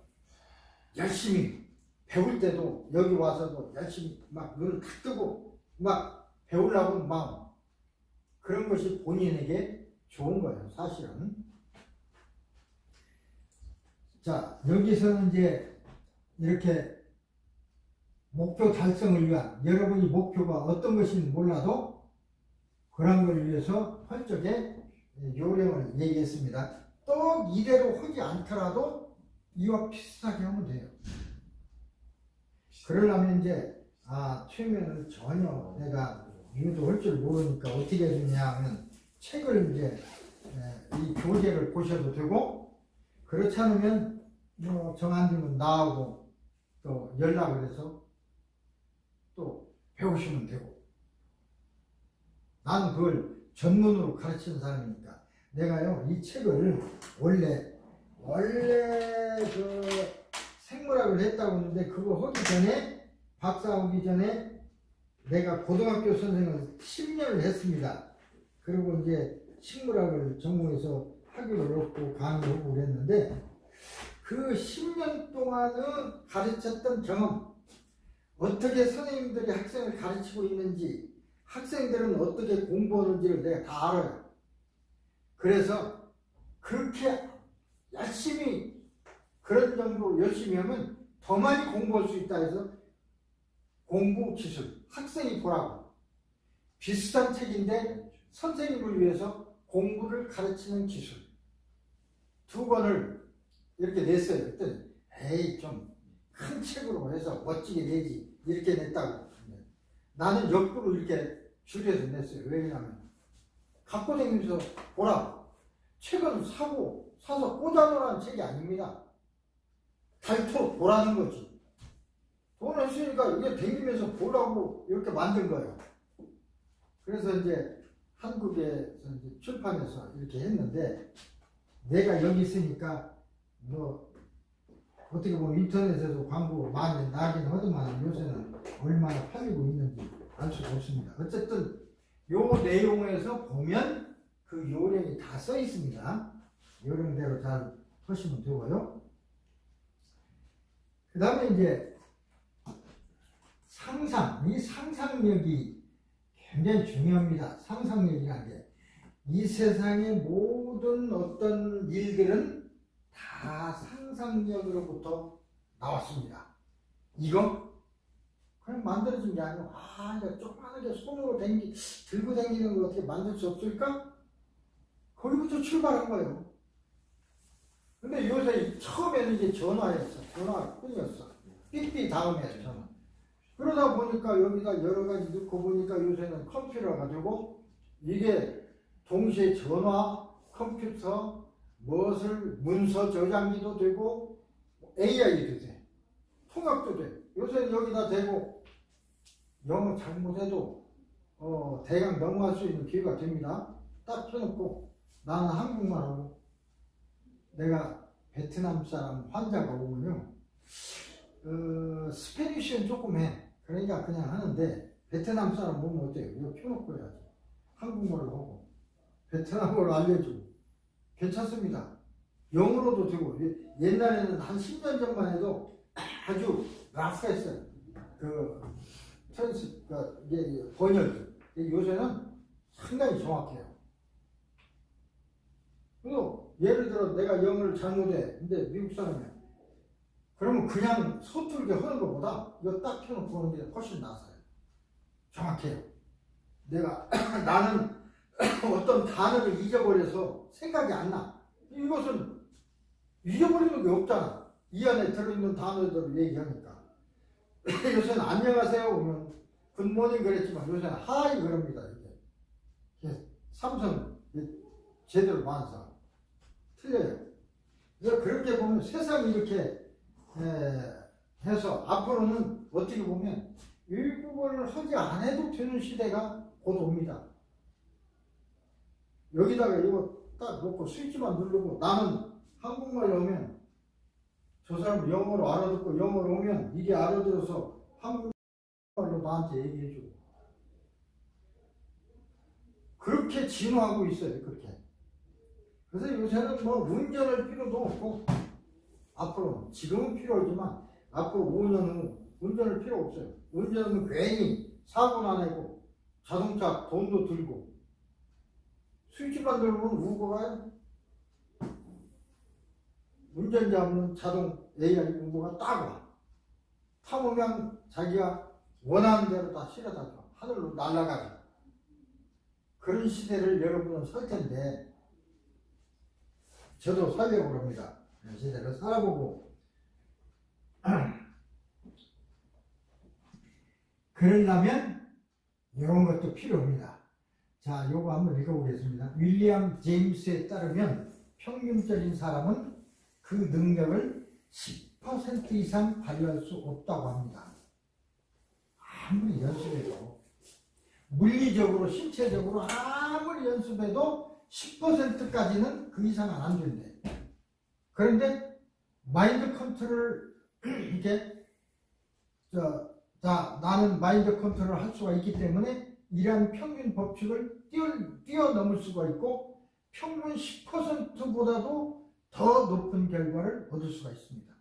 열심히 배울 때도 여기 와서도 열심히 막 눈을 탁 뜨고 막 배우려고 하는 마음, 그런 것이 본인에게 좋은 거예요, 사실은. 자, 여기서는 이제 이렇게 목표 달성을 위한, 여러분이 목표가 어떤 것인지 몰라도 그런 걸 위해서 펄쩍에 요령을 얘기했습니다. 또 이대로 하지 않더라도 이와 비슷하게 하면 돼요. 그러려면 이제 최면을 전혀 내가 유도할 줄 모르니까 어떻게 해주냐 하면 책을 이제 이 교재를 보셔도 되고, 그렇지 않으면 뭐 정한님은 나하고 또 연락을 해서 또 배우시면 되고, 나는 그걸 전문으로 가르치는 사람이니까. 내가요 이 책을 원래 그 생물학을 했다고 했는데 그거 하기 전에, 박사 오기 전에 내가 고등학교 선생을 10년을 했습니다. 그리고 이제 식물학을 전공해서 학위를 얻고 강의하고 그랬는데, 그 10년 동안은 가르쳤던 경험, 어떻게 선생님들이 학생을 가르치고 있는지, 학생들은 어떻게 공부하는지를 내가 다 알아요. 그래서 그렇게 열심히, 그런 정도로 열심히 하면 더 많이 공부할 수 있다 해서 공부 기술, 학생이 보라고 비슷한 책인데 선생님을 위해서 공부를 가르치는 기술 두 권을 이렇게 냈어요. 그때 에이 좀 큰 책으로 해서 멋지게 내지 이렇게 냈다고. 나는 역부로 이렇게 줄여서 냈어요. 왜냐하면 갖고 다니면서 보라고. 책은 사서 꽂아놓으라는 책이 아닙니다. 닳도록 보라는 거지. 돈을 했으니까 이게 댕기면서 보라고 이렇게 만든 거예요. 그래서 이제 한국에서 이제 출판해서 이렇게 했는데, 내가 여기 있으니까 뭐 어떻게 보면 인터넷에서 광고 많이 나긴 하더만 요새는 얼마나 팔리고 있는지 알 수가 없습니다. 어쨌든 요 내용에서 보면 그 요령이 다 써 있습니다. 요령대로 잘 하시면 되고요. 그 다음에 이제 이 상상력이 굉장히 중요합니다. 상상력이라는 게 이 세상의 모든 어떤 일들은 다 상상력으로부터 나왔습니다. 이거 그냥 만들어진 게 아니고, 이거 조그마하게 손으로 들고 다니는 걸 어떻게 만들 수 없을까? 거기부터 출발한 거예요. 근데 요새 처음에는 이제 전화가 끊겼어. 삐삐 다음에 전화. 그러다 보니까 여기다 여러 가지 넣고 보니까 요새는 컴퓨터가 되고, 이게 동시에 전화, 컴퓨터, 문서 저장기도 되고, AI도 돼. 통합도 돼. 요새는 여기다 대고, 영어 잘못해도, 대강 넘어갈 수 있는 기회가 됩니다. 딱 켜놓고, 나는 한국말 하고, 내가 베트남 사람 환자가 오면요, 스페니쉬는 조금 해. 그러니까 그냥 하는데, 베트남 사람 보면 어때요? 이거 켜놓고 해야지. 한국말로 하고, 베트남어로 알려주고. 괜찮습니다. 영어로도 되고, 옛날에는 한 10년 전만 해도 아주 라프했어요. 번역이. 요새는 상당히 정확해요. 그리고 예를 들어 내가 영어를 잘못해. 근데 미국 사람이야. 그러면 그냥 서툴게 하는 것보다 이거 딱 켜놓고 하는 게 훨씬 낫어요. 정확해요. 나는 어떤 단어를 잊어버려서 생각이 안 나. 이것은 잊어버리는 게 없잖아. 이 안에 들어있는 단어들을 얘기하니까. 요새는 안녕하세요 그러면 굿모닝 그랬지만 요새는 하이 그럽니다. 이게 삼성 제대로 만사 틀려요. 그래서 그렇게 보면 세상이 이렇게 해서 앞으로는 어떻게 보면 외국어를 하지 않아도 되는 시대가 곧 옵니다. 여기다가 이거 딱 놓고 스위치만 누르고, 나는 한국말로 하면 저 사람 영어로 알아듣고, 영어로 오면 이게 알아들어서 한국말로 나한테 얘기해주고. 그렇게 진화하고 있어요. 그렇게. 그래서 요새는 뭐 운전할 필요도 없고 앞으로 지금은 필요하지만 앞으로 5년 후 운전을 필요 없어요. 운전은 괜히 사고 나내고 자동차 돈도 들고 스위치만 들면 우버가 운전자 없는 자동 AI 우버가 딱 와. 타보면 자기가 원하는 대로 다 실어다 줘. 하늘로 날아가게. 그런 시대를 여러분은 살 텐데 저도 살려고 합니다. 그런 시대를 살아보고 그러려면 이런 것도 필요합니다. 자, 요거 한번 읽어보겠습니다. 윌리엄 제임스에 따르면 평균적인 사람은 그 능력을 10% 이상 발휘할 수 없다고 합니다. 아무리 연습해도 물리적으로 신체적으로 아무리 연습해도 10%까지는 그 이상은 안 된대. 그런데 마인드 컨트롤 이렇게 나는 마인드 컨트롤을 할 수가 있기 때문에 이러한 평균 법칙을 뛰어넘을 수가 있고 평균 10%보다도 더 높은 결과를 얻을 수가 있습니다.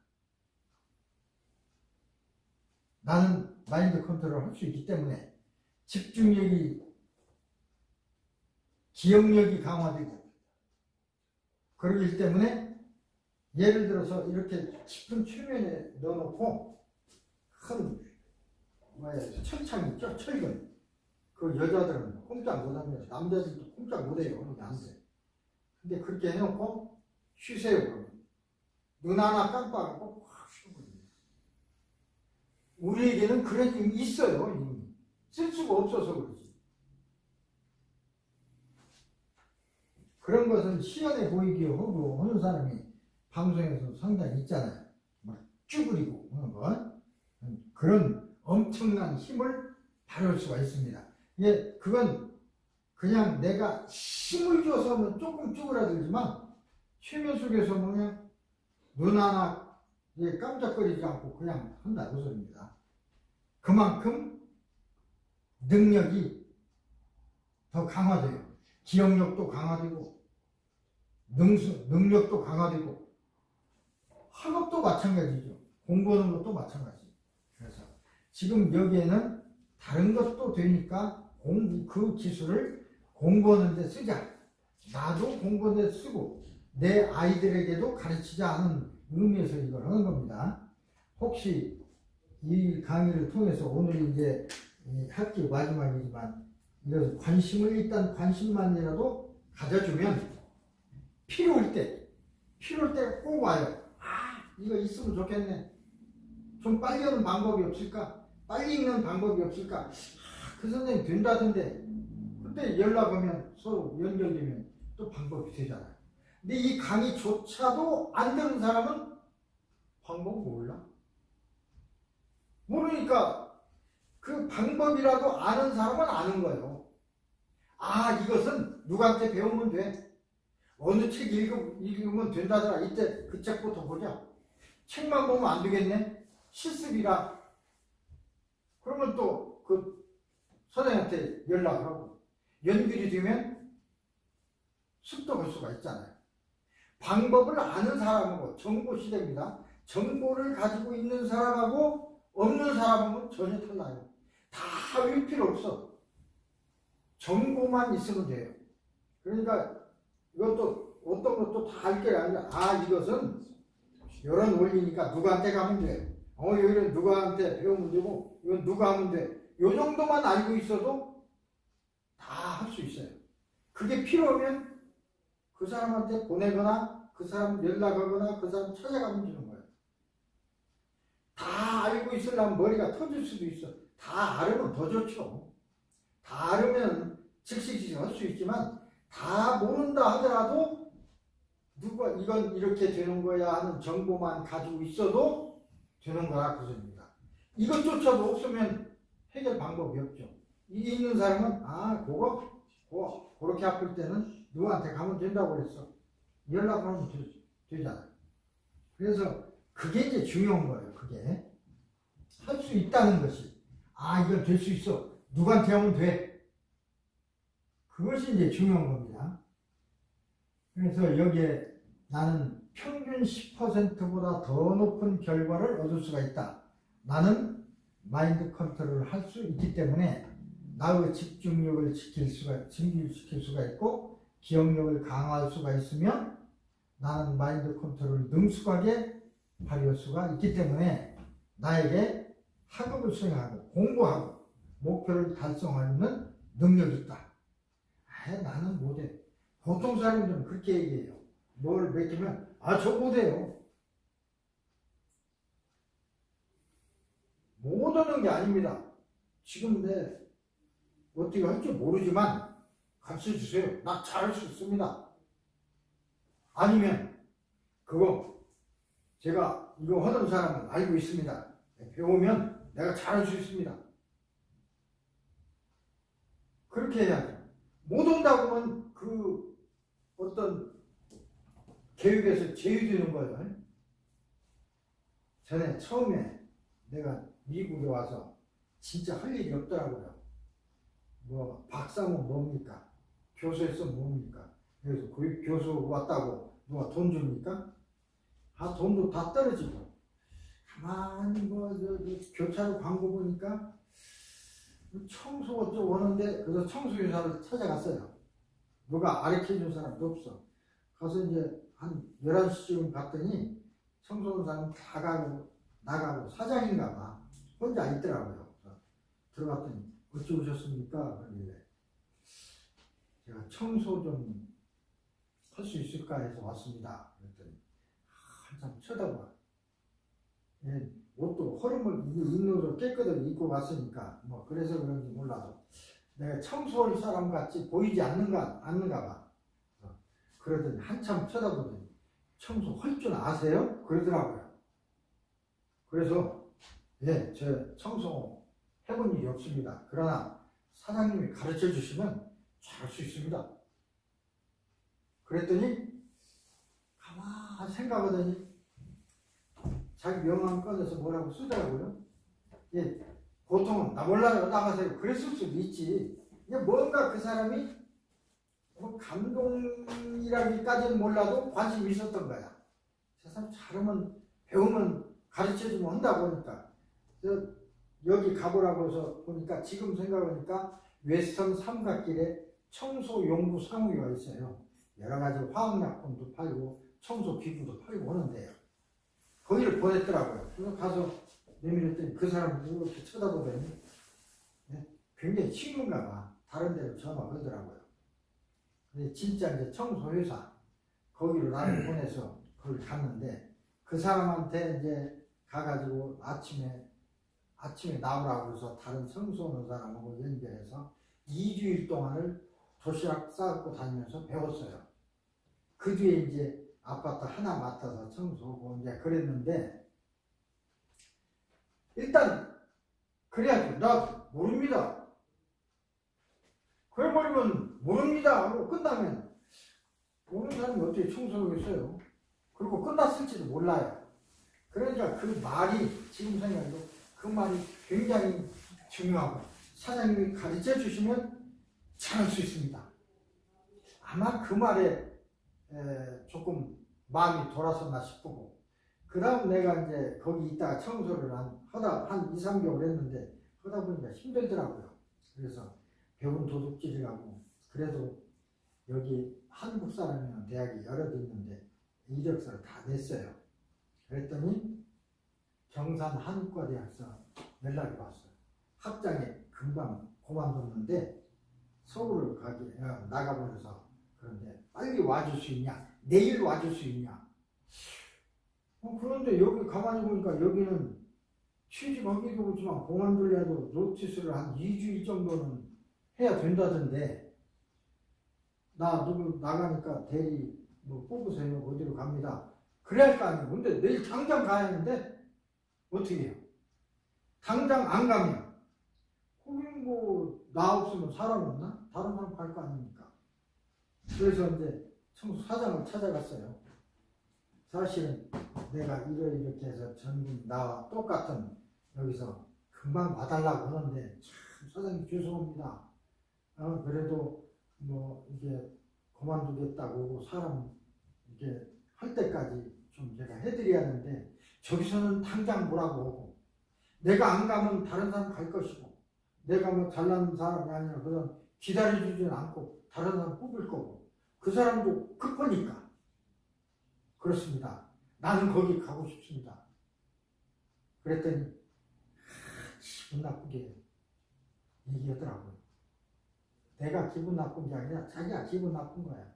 나는 마인드 컨트롤을 할 수 있기 때문에 집중력이, 기억력이 강화되고 그러기 때문에 예를 들어서 이렇게 깊은 최면에 넣어놓고 큰 철창 있죠? 철근. 그 여자들은 꼼짝 못합니다. 남자들도 꼼짝 못해요. 그러면 안 돼. 근데 그렇게 해놓고 쉬세요. 그러면. 눈 하나 깜빡하고 확 쉬어버립니다. 우리에게는 그런 힘이 있어요. 이미. 쓸 수가 없어서 그러지. 그런 것은 시연해 보이게 하고 하는 사람이 방송에서 상당히 있잖아요. 막 쭈그리고 하는 것. 그런 엄청난 힘을 발휘할 수가 있습니다. 예, 그건 그냥 내가 힘을 줘서 하면 조금 쭈그라들지만 최면 속에서 그냥 눈 하나 깜짝거리지 않고 그냥 한다 그 소리입니다. 그만큼 능력이 더 강화돼요. 기억력도 강화되고 능력도 강화되고 학업도 마찬가지죠. 공부하는 것도 마찬가지. 그래서 지금 여기에는 다른 것도 되니까 그 기술을 공부하는 데 쓰자. 나도 공부하는 데 쓰고 내 아이들에게도 가르치자 하는 의미에서 이걸 하는 겁니다. 혹시 이 강의를 통해서 오늘 이제 학기 마지막이지만 이런 관심을 일단 관심만이라도 가져주면 필요할 때 꼭 와요. 아, 이거 있으면 좋겠네. 좀 빨리 하는 방법이 없을까? 빨리 읽는 방법이 없을까? 아, 그 선생님 된다던데. 그때 연락하면 서로 연결되면 또 방법이 되잖아요. 근데 이 강의조차도 안 되는 사람은 방법 몰라. 모르니까 그 방법이라도 아는 사람은 아는 거예요. 아, 이것은 누구한테 배우면 돼. 어느 책 읽으면 된다더라. 이때 그 책부터 보자. 책만 보면 안 되겠네. 실습이라. 그러면 또 그 선생님한테 연락을 하고 연결이 되면 습득할 수가 있잖아요. 방법을 아는 사람하고 정보 시대입니다. 정보를 가지고 있는 사람하고 없는 사람하고는 전혀 달라요. 다 외울 필요 없어. 정보만 있으면 돼요. 그러니까 이것도 어떤 것도 다 알 게 아니라 아, 이것은 이런 원리니까 누구한테 가면 돼. 이건 누구한테 배우면 되고 이건 누가 하면 돼. 요 정도만 알고 있어도 다 할 수 있어요. 그게 필요하면 그 사람한테 보내거나 그 사람 연락하거나 그 사람 찾아가면 되는 거예요. 다 알고 있으려면 머리가 터질 수도 있어. 다 알으면 더 좋죠. 다 알으면 즉시 할 수 있지만 다 모른다 하더라도 누가 이건 이렇게 되는 거야 하는 정보만 가지고 있어도 되는 거야 그 소리입니다. 이것조차도 없으면 해결 방법이 없죠. 이게 있는 사람은 그렇게 아플 때는 누구한테 가면 된다고 그랬어. 연락하면 되잖아요. 그래서 그게 이제 중요한 거예요. 그게 할 수 있다는 것이 이건 될 수 있어. 누구한테 하면 돼. 그것이 이제 중요한 겁니다. 그래서 여기에 나는 평균 10%보다 더 높은 결과를 얻을 수가 있다. 나는 마인드 컨트롤을 할 수 있기 때문에 나의 집중력을 증진시킬 수가 있고 기억력을 강화할 수가 있으며 나는 마인드 컨트롤을 능숙하게 발휘할 수가 있기 때문에 나에게 학업을 수행하고 공부하고 목표를 달성하는 능력이 있다. 나는 못해. 보통 사람들은 그렇게 얘기해요. 뭘 맡기면 저 못해요. 못하는 게 아닙니다. 지금 내 어떻게 할지 모르지만 가르쳐주세요. 나 잘할 수 있습니다. 아니면 그거 제가 이거 하는 사람은 알고 있습니다. 배우면 내가 잘할 수 있습니다. 그렇게 해야죠. 못 온다고 하면 그 어떤 계획에서 제외되는 거예요. 전에 처음에 내가 미국에 와서 진짜 할 일이 없더라고요. 뭐 박사는 뭡니까? 교수에서 뭡니까? 그래서 교수 왔다고 누가 돈 줍니까? 돈도 다 떨어지고 가만히 교차로 광고 보니까 청소 어쩌고 하는데 그래서 청소회사를 찾아갔어요. 누가 가르쳐준 사람도 없어. 가서 이제 한 11시쯤 갔더니 청소하는 사람 다 가고 나가고 사장인가 봐. 혼자 있더라고요. 들어갔더니 어찌 오셨습니까? 그러길래 제가 청소 좀 할 수 있을까 해서 왔습니다. 그랬더니 한참 쳐다봐. 옷도 허름을 입는 옷을 깨끗하게 입고 갔으니까 뭐 그래서 그런지 몰라도 내가 청소할 사람 같이 보이지 않는가 봐. 그러더니 한참 쳐다보더니 청소 할 줄 아세요? 그러더라고요. 그래서 저 청소 해본 일이 없습니다. 그러나 사장님이 가르쳐 주시면 잘할 수 있습니다. 그랬더니 가만히 생각하더니 자기 명함 꺼내서 뭐라고 쓰더라고요. 보통은 나 몰라요 나가세요 그랬을 수도 있지. 뭔가 그 사람이 감동이라기까지는 몰라도 관심이 있었던 거야. 저 사람 잘하면 배우면 가르쳐주면 한다고 하니까 여기 가보라고 해서 보니까 지금 생각하니까 웨스턴 삼각길에 청소용구 상호가 있어요. 여러 가지 화학약품도 팔고 청소기구도 팔고 하는데요. 거기를 보냈더라고요. 그래서 가서 내밀었더니 그 사람이 이렇게 쳐다보더니 굉장히 친구인가 봐. 다른 데로 전화 걸더라고요. 근데 진짜 이제 청소회사 거기로 나를 보내서 거기 갔는데 그 사람한테 이제 가가지고 아침에 나오라고 해서 다른 청소하는 사람하고 연결해서 2주일 동안을 도시락 싸갖고 다니면서 배웠어요. 그 뒤에 이제 아파트 하나 맡아서 청소하고 이제 그랬는데 일단 그래야죠. 나 모릅니다. 그래버리면 모릅니다 하고 끝나면 모르는 사람이 어떻게 청소하겠어요. 그리고 끝났을지도 몰라요. 그러니까 그 말이 지금 생각해도 그 말이 굉장히 중요하고 사장님이 가르쳐 주시면 잘할 수 있습니다. 아마 그 말에 조금 마음이 돌아섰나 싶고 그 다음 내가 이제 거기 있다가 청소를 한 2, 3개월 했는데 하다 보니까 힘들더라고요. 그래서 배운 도둑질이라고 그래도 여기 한국 사람이면 대학이 여러 개 있는데 이력서를 다 냈어요. 그랬더니 경산 한국과대학에서 연락이 왔어요. 학장에 금방 그만뒀는데 서울을 나가버려서 그런데 빨리 와줄 수 있냐? 내일 와줄 수 있냐? 그런데 여기 가만히 보니까 여기는 취직하기도 그렇지만 그만둘래도 노티스를 한 2주일 정도는 해야 된다던데 나 누구 나가니까 대리 뭐 뽑으세요. 어디로 갑니다. 그래야 할 거 아니에요. 근데 내일 당장 가야 하는데 어떻게 해요? 당장 안 가면 거기 뭐 나 없으면 사람 없나? 다른 사람 갈 거 아닙니까? 그래서 이제 청소 사장을 찾아갔어요. 사실은 내가 이렇게 해서 전국 나와 똑같은 여기서 금방 와달라고 하는데 참 사장님 죄송합니다. 그래도 뭐 이게 그만두겠다고 사람 이게 할 때까지 좀 제가 해드려야 하는데 저기서는 당장 뭐라고 하고 내가 안 가면 다른 사람 갈 것이고 내가 뭐 잘난 사람이 아니라 그런 기다려주지는 않고 다른 사람 뽑을 거고 그 사람도 급하니까 그렇습니다. 나는 거기 가고 싶습니다. 그랬더니 기분 나쁘게 얘기하더라고요. 내가 기분 나쁜 게 아니라 자기가 기분 나쁜 거야.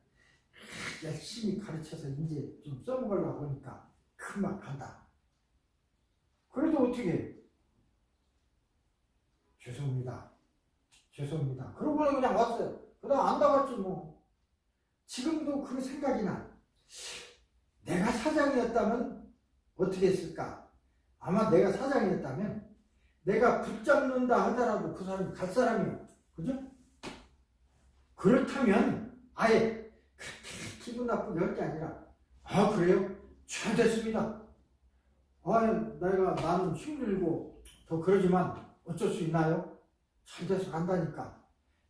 열심히 가르쳐서 이제 좀 써먹으려고 하니까 금방 간다. 그래도 어떻게 해? 죄송합니다. 죄송합니다. 그러고는 그냥 왔어요. 그다음 안 나갔지 뭐. 지금도 그 생각이 나. 내가 사장이었다면 어떻게 했을까? 아마 내가 사장이었다면 내가 붙잡는다 하더라도 그 사람이 갈 사람이요. 그죠? 그렇다면 아예 그렇게 기분 나쁘게 할 게 아니라 아 그래요? 잘 됐습니다. 나는 힘들고 더 그러지만 어쩔 수 있나요? 잘 돼서 간다니까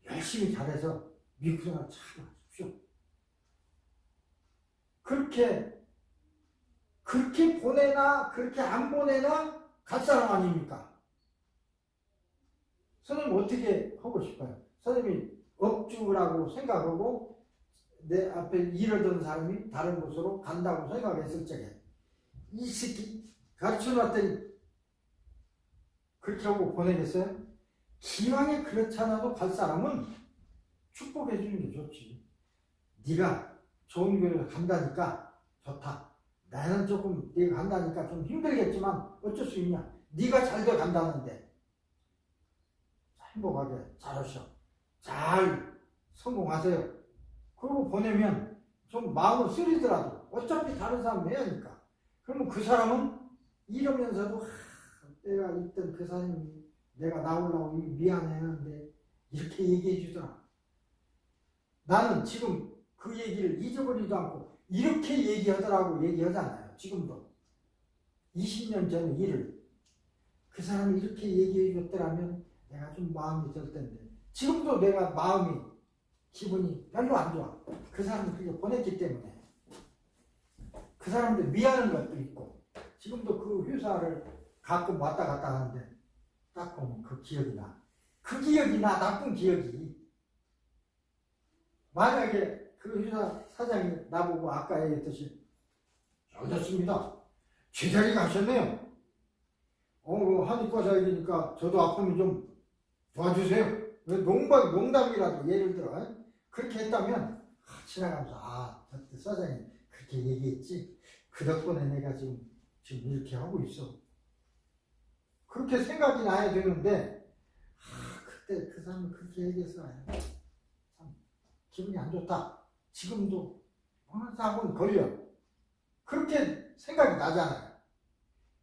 열심히 잘해서 미국 생활 잘 하십시오. 그렇게 보내나 그렇게 안 보내나 갈 사람 아닙니까? 선생님 어떻게 하고 싶어요? 선생님이 업주라고 생각하고 내 앞에 일하던 사람이 다른 곳으로 간다고 생각했을 적에 이 새끼 가르쳐놨더니 그렇게 하고 보내겠어요? 기왕에 그렇잖아도 갈 사람은 축복해 주는 게 좋지. 네가 좋은 교회를 간다니까 좋다. 나는 조금 네가 간다니까 좀 힘들겠지만 어쩔 수 있냐. 네가 잘 돼 간다는데 행복하게 잘하셔. 잘 성공하세요. 그리고 보내면 좀 마음을 쓰리더라도 어차피 다른 사람 해야 하니까. 그러면 그 사람은 이러면서도 내가 있던 그 사람이 내가 나오려고 미안해하는데 이렇게 얘기해 주더라. 나는 지금 그 얘기를 잊어버리지도 않고 이렇게 얘기하더라고 얘기하잖아요. 지금도 20년 전 일을 그 사람이 이렇게 얘기해 줬더라면 내가 좀 마음이 들 텐데 지금도 내가 마음이 기분이 별로 안 좋아. 그 사람이 그렇게 보냈기 때문에 그 사람들 미안한 것도 있고 지금도 그 회사를 가끔 왔다 갔다 하는데 딱 보면 그 기억이 나. 그 기억이 나. 나쁜 기억이. 만약에 그 회사 사장이 나보고 아까 얘기했듯이 잘 됐습니다. 제자리 가셨네요. 한의과 자이니까 저도 아프면 좀 도와주세요. 농담이라도 예를 들어 그렇게 했다면 지나가면서 저때 사장이 그렇게 얘기했지. 그 덕분에 내가 지금 이렇게 하고 있어. 그렇게 생각이 나야 되는데 그때 그 사람이 그렇게 얘기해서 참 기분이 안 좋다. 지금도 항상 걸려. 그렇게 생각이 나잖아요.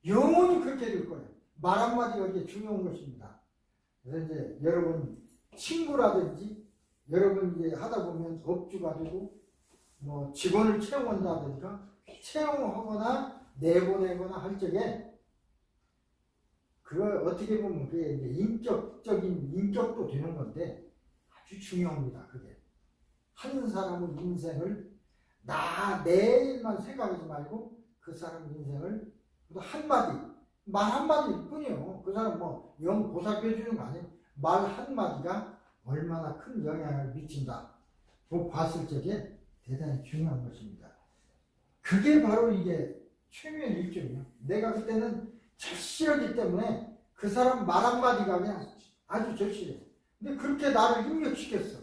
영원히 그렇게 될 거예요. 말 한마디가 이게 중요한 것입니다. 그래서 이제 여러분 친구라든지 여러분 이제 하다 보면 업주가 되고 뭐 직원을 채용한다든가 채용하거나 내보내거나 할 적에 그걸 어떻게 보면 그게 이제 인격적인 인격도 되는 건데 아주 중요합니다. 그게 한 사람의 인생을 내 일만 생각하지 말고 그 사람 인생을 말 한마디 뿐이요. 그 사람 뭐 영 보살펴 주는 거 아니에요. 말 한마디가 얼마나 큰 영향을 미친다. 그거 봤을 적에 대단히 중요한 것입니다. 그게 바로 이게 최면 일종이에요. 내가 그때는 절실하기 때문에 그 사람 말 한마디가 그냥 아주 절실해. 근데 그렇게 나를 입력시켰어.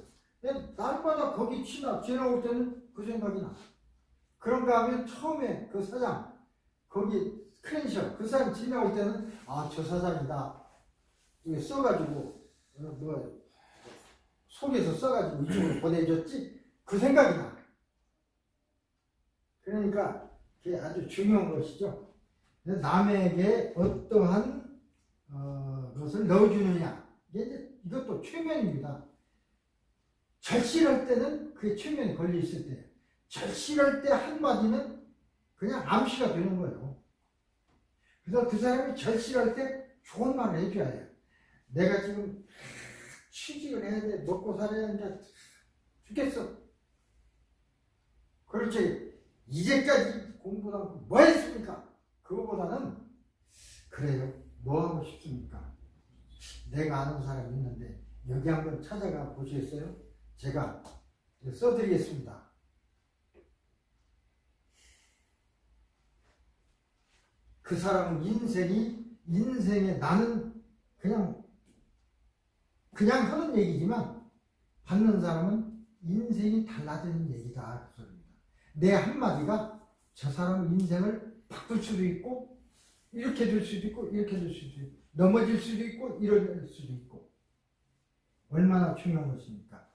날마다 거기 지나올 때는 그 생각이 나. 그런가 하면 처음에 그 사장, 거기 크랜셔, 그 사람 지나올 때는 저 사장이다. 이게 써가지고, 속에서 써가지고 이쪽으로 보내줬지? 그 생각이 나. 그러니까 그게 아주 중요한 것이죠. 남에게 어떠한 것을 넣어주느냐. 이것도 최면입니다. 절실할 때는 그게 최면에 걸려 있을 때예요. 절실할 때 한마디는 그냥 암시가 되는 거예요. 그래서 그 사람이 절실할 때 좋은 말을 해줘야 해요. 내가 지금 취직을 해야 돼. 먹고 살아야 한다. 죽겠어. 그렇지. 이제까지 공부도 하고 뭐 했습니까? 그거보다는 그래요. 뭐 하고 싶습니까? 내가 아는 사람이 있는데 여기 한번 찾아가 보시겠어요? 제가 써드리겠습니다. 그 사람은 인생에 나는 그냥 하는 얘기지만 받는 사람은 인생이 달라지는 얘기다. 그 소리입니다. 내 한마디가 저 사람 인생을 바꿀 수도 있고 이렇게 될 수도 있고 이렇게 될 수도 있고 넘어질 수도 있고 이럴 수도 있고 얼마나 중요한 것입니까?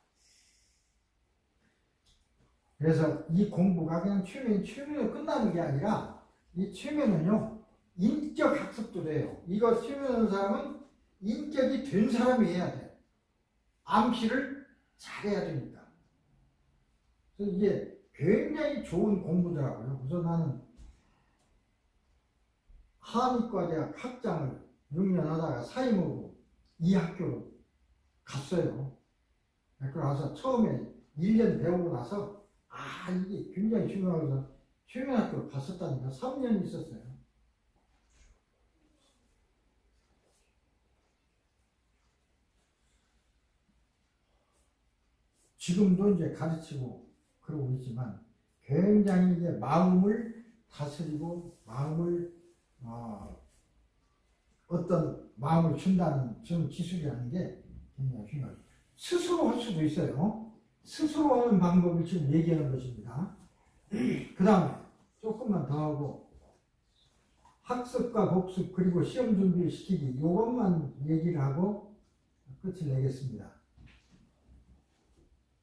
그래서 이 공부가 그냥 최면으로 끝나는 게 아니라 이 최면은요 인격 학습도 돼요. 이거 최면하는 사람은 인격이 된 사람이 해야 돼. 암시를 잘해야 되니까. 그래서 이게 굉장히 좋은 공부더라고요. 그래서 나는 한의과대학 학장을 6년 하다가 사임으로 이 학교로 갔어요. 그러고 나서 처음에 1년 배우고 나서 이게 굉장히 중요해서 최면학교로 갔었다니까 3년 있었어요. 지금도 이제 가르치고 그러고 있지만 굉장히 이제 마음을 다스리고 어떤 마음을 준다는 전 기술이라는 게 굉장히 중요해요. 스스로 할 수도 있어요. 스스로 하는 방법을 지금 얘기하는 것입니다. 그 다음에 조금만 더 하고 학습과 복습 그리고 시험 준비를 시키기 이것만 얘기를 하고 끝을 내겠습니다.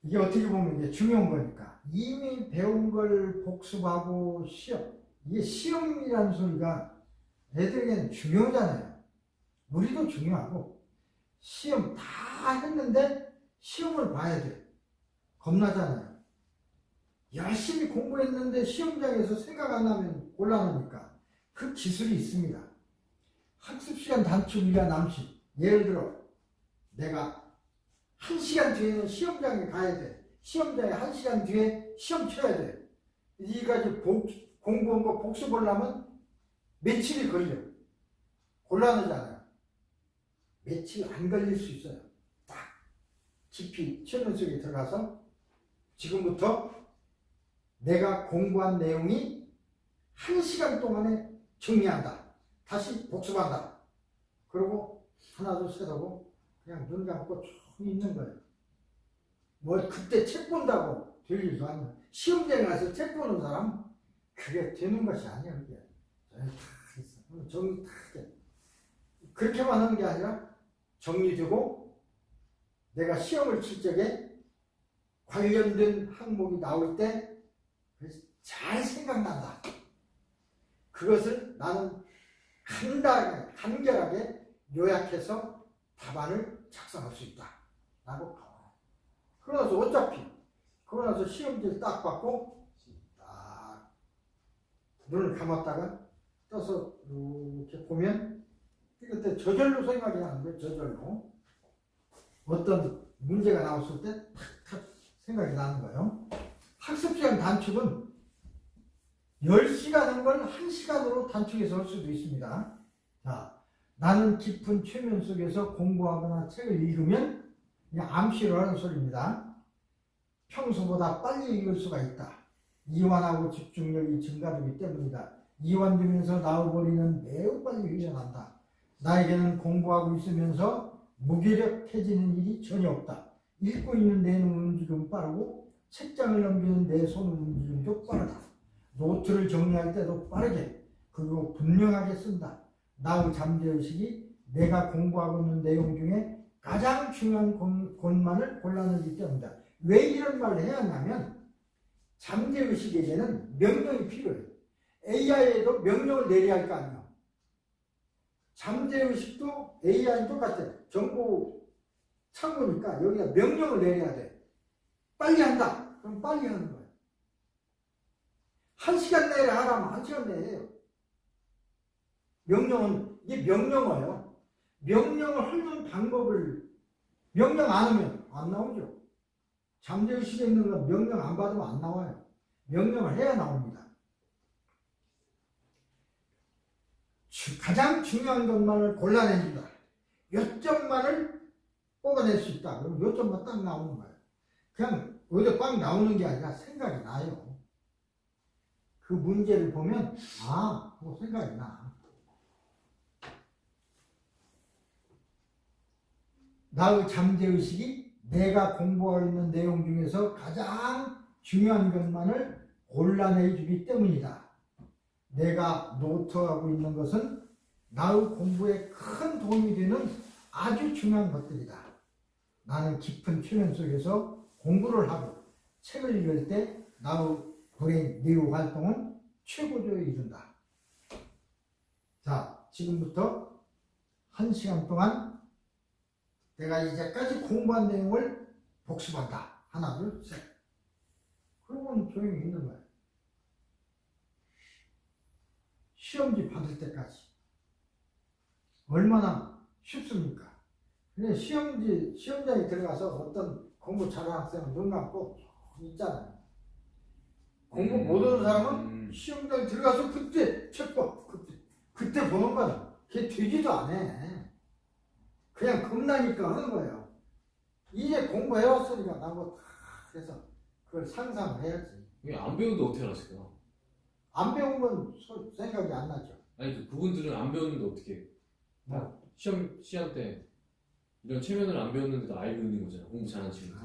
이게 어떻게 보면 이게 중요한 거니까 이미 배운 걸 복습하고 이게 시험이라는 소리가 애들에게는 중요하잖아요. 우리도 중요하고 시험 다 했는데 시험을 봐야 돼. 겁나잖아요. 열심히 공부했는데 시험장에서 생각 안 나면 곤란하니까 그 기술이 있습니다. 학습시간 단축 위한 암시. 예를 들어 내가 1시간 뒤에는 시험장에 가야 돼. 시험장에 1시간 뒤에 시험 쳐야 돼. 이까지 공부한 거 복습하려면 며칠이 걸려. 곤란하잖아요. 며칠 안 걸릴 수 있어요. 딱 깊이 최면 속에 들어가서 지금부터 내가 공부한 내용이 1시간 동안에 정리한다. 다시 복습한다. 그리고 하나 둘 셋 하고 그냥 눈 감고 쭉 있는 거예요. 뭐 그때 책 본다고 될 일도 아니에요. 시험장에 가서 책 보는 사람 그게 되는 것이 아니에요. 그게 다 있어. 정리 다 해. 그렇게만 하는 게 아니라 정리되고 내가 시험을 칠 적에 관련된 항목이 나올 때 잘 생각난다. 그것을 나는 간결하게 요약해서 답안을 작성할 수 있다. 라고 가와. 그러고 나서 시험지를 딱 받고 딱 눈을 감았다가 떠서 이렇게 보면 그때 저절로 생각이 나는 거예요. 저절로. 어떤 문제가 나왔을 때 탁탁 생각이 나는 거예요. 학습시간 단축은 10시간 한 걸 1시간으로 단축해서 할 수도 있습니다. 자, 나는 깊은 최면 속에서 공부하거나 책을 읽으면 암시를 하는 소리입니다. 평소보다 빨리 읽을 수가 있다. 이완하고 집중력이 증가되기 때문이다. 이완되면서 나와버리는 매우 빨리 휴전한다. 나에게는 공부하고 있으면서 무기력해지는 일이 전혀 없다. 읽고 있는 내 눈 움직임은 빠르고 책장을 넘기는 내 손 움직임도 빠르다. 노트를 정리할 때도 빠르게 그리고 분명하게 쓴다. 나의 잠재의식이 내가 공부하고 있는 내용 중에 가장 중요한 것만을 골라내기 때문이다. 왜 이런 말을 해야 하냐면 잠재의식에게는 명령이 필요해요. AI에도 명령을 내려야 할 거 아니에요. 잠재의식도 AI는 똑같아요. 정보 창고니까 여기가 명령을 내려야 돼. 빨리 한다. 그럼 빨리 하는 거예요. 1시간 내에 하라면 1시간 내에 해요. 명령은 이게 명령어예요. 명령을 하는 방법을 명령 안 하면 안 나오죠. 잠재의식에 있는 건 명령 안 받으면 안 나와요. 명령을 해야 나옵니다. 가장 중요한 것만을 골라냅니다. 몇 점만을 뽑아낼 수 있다. 그럼 몇 점만 딱 나오는 거예요. 그냥 어디서 꽉 나오는 게 아니라 생각이 나요. 그 문제를 보면 하고 생각이 나. 나의 잠재의식이 내가 공부하고 있는 내용 중에서 가장 중요한 것만을 골라내주기 때문이다. 내가 노트하고 있는 것은 나의 공부에 큰 도움이 되는 아주 중요한 것들이다. 나는 깊은 최면 속에서 공부를 하고 책을 읽을 때 나의 브레인 뇌의 활동은 최고조에 이른다. 자, 지금부터 1시간 동안 내가 이제까지 공부한 내용을 복습한다. 하나, 둘, 셋. 그러면 조용히 있는 거예요. 시험지 받을 때까지. 얼마나 쉽습니까? 근데 시험장에 들어가서 어떤 공부 잘하는 학생은 눈 감고 있잖아요. 공부 못하는 사람은 시험장에 들어가서 그때 책 봐. 그때 보는 건 걔 되지도 않아. 그냥 겁나니까 하는 거예요. 이제 공부해왔으니까 나뭐 다 해서 그걸 상상을 해야지. 왜 안 배우는데 어떻게 알았을까? 안 배운 건 생각이 안 나죠. 아니 그분들은 안 배웠는데 어떻게 시험 때 이런 최면을 안 배웠는데도 알고 있는 거잖아. 공부 잘하는 친구.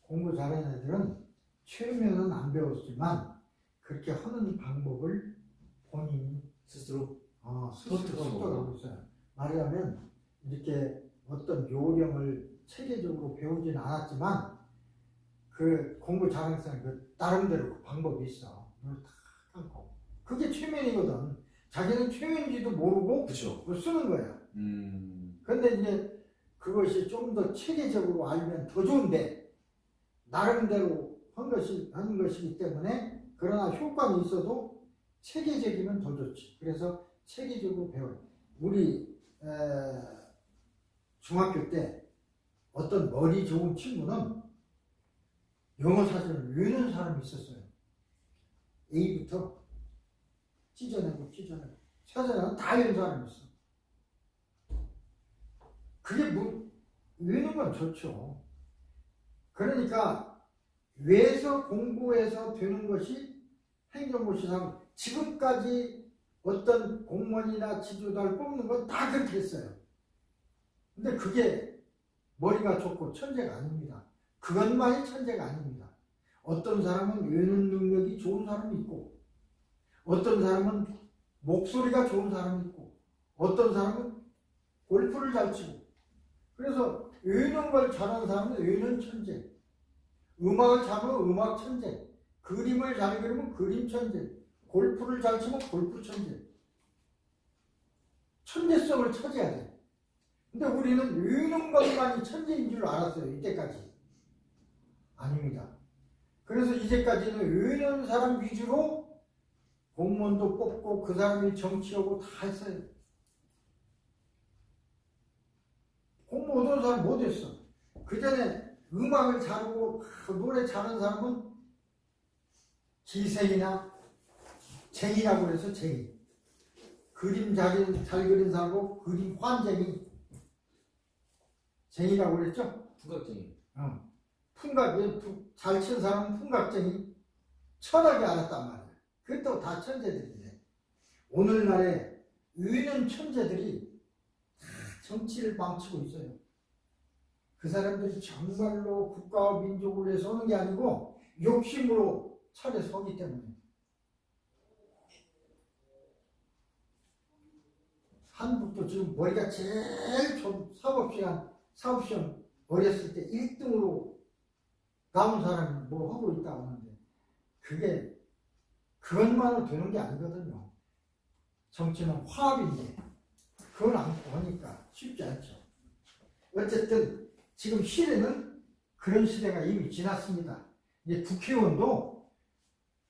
공부 잘하는 애들은 최면은 안 배웠지만 그렇게 하는 방법을 본인이 스스로 스스로 있어요. 말하자면 이렇게 어떤 요령을 체계적으로 배우지는 않았지만 그 공부 잘하는 사람 그 나름대로 그 방법이 있어. 그걸 다 하고 그게 최면이거든. 자기는 최면인지도 모르고 그쵸. 그걸 쓰는 거예요. 근데 이제 그것이 좀 더 체계적으로 알면 더 좋은데 나름대로 하는 것이기 때문에 그러나 효과는 있어도 체계적이면 더 좋지. 그래서 체계적으로 배워요. 우리 중학교 때 어떤 머리 좋은 친구는 영어 사전을 외우는 사람이 있었어요. A부터 찢어내고 사전은 다 외우는 사람이 있어. 그게 외우는 건 좋죠. 그러니까 외서 공부해서 되는 것이 행정고시상 지금까지 어떤 공무원이나 지도자를 뽑는 건 다 그렇게 했어요. 근데 그게 머리가 좋고 천재가 아닙니다. 그것만이 천재가 아닙니다. 어떤 사람은 외우는 능력이 좋은 사람이 있고 어떤 사람은 목소리가 좋은 사람이 있고 어떤 사람은 골프를 잘 치고 그래서 외우는 걸 잘하는 사람은 외우는 천재, 음악을 잘하면 음악 천재, 그림을 잘 그리면 그림 천재, 골프를 잘 치면 골프 천재. 천재성을 찾아야 돼. 근데 우리는 외우는 것만이 천재인 줄 알았어요. 이때까지. 아닙니다. 그래서 이제까지는 외우는 사람 위주로 공무원도 뽑고 그 사람이 정치하고 다 했어요. 공부 못하는 사람 못했어. 그 전에 음악을 잘하고 노래 잘하는 사람은 기생이나 쟁이라고 그래서 쟁이. 그림 잘 그린 사람하고 그림 환쟁이 쟁이라고 그랬죠? 풍각쟁이. 잘 친 사람은 풍각쟁이. 천하게 알았단 말이야. 그것도 다 천재들인데 오늘날에 의는 천재들이 다 정치를 망치고 있어요. 그 사람들이 정말로 국가와 민족을 위해서 하는 게 아니고 욕심으로 차례 서기 때문에. 한국도 지금 머리가 제일 좀 사법시험 어렸을 때 1등으로 나온 사람이 뭐 하고 있다고 하는데 그것만으로 되는 게 아니거든요. 정치는 화합인데 그걸 안고 하니까 쉽지 않죠. 어쨌든 지금 시대는 그런 시대가 이미 지났습니다. 이제 국회의원도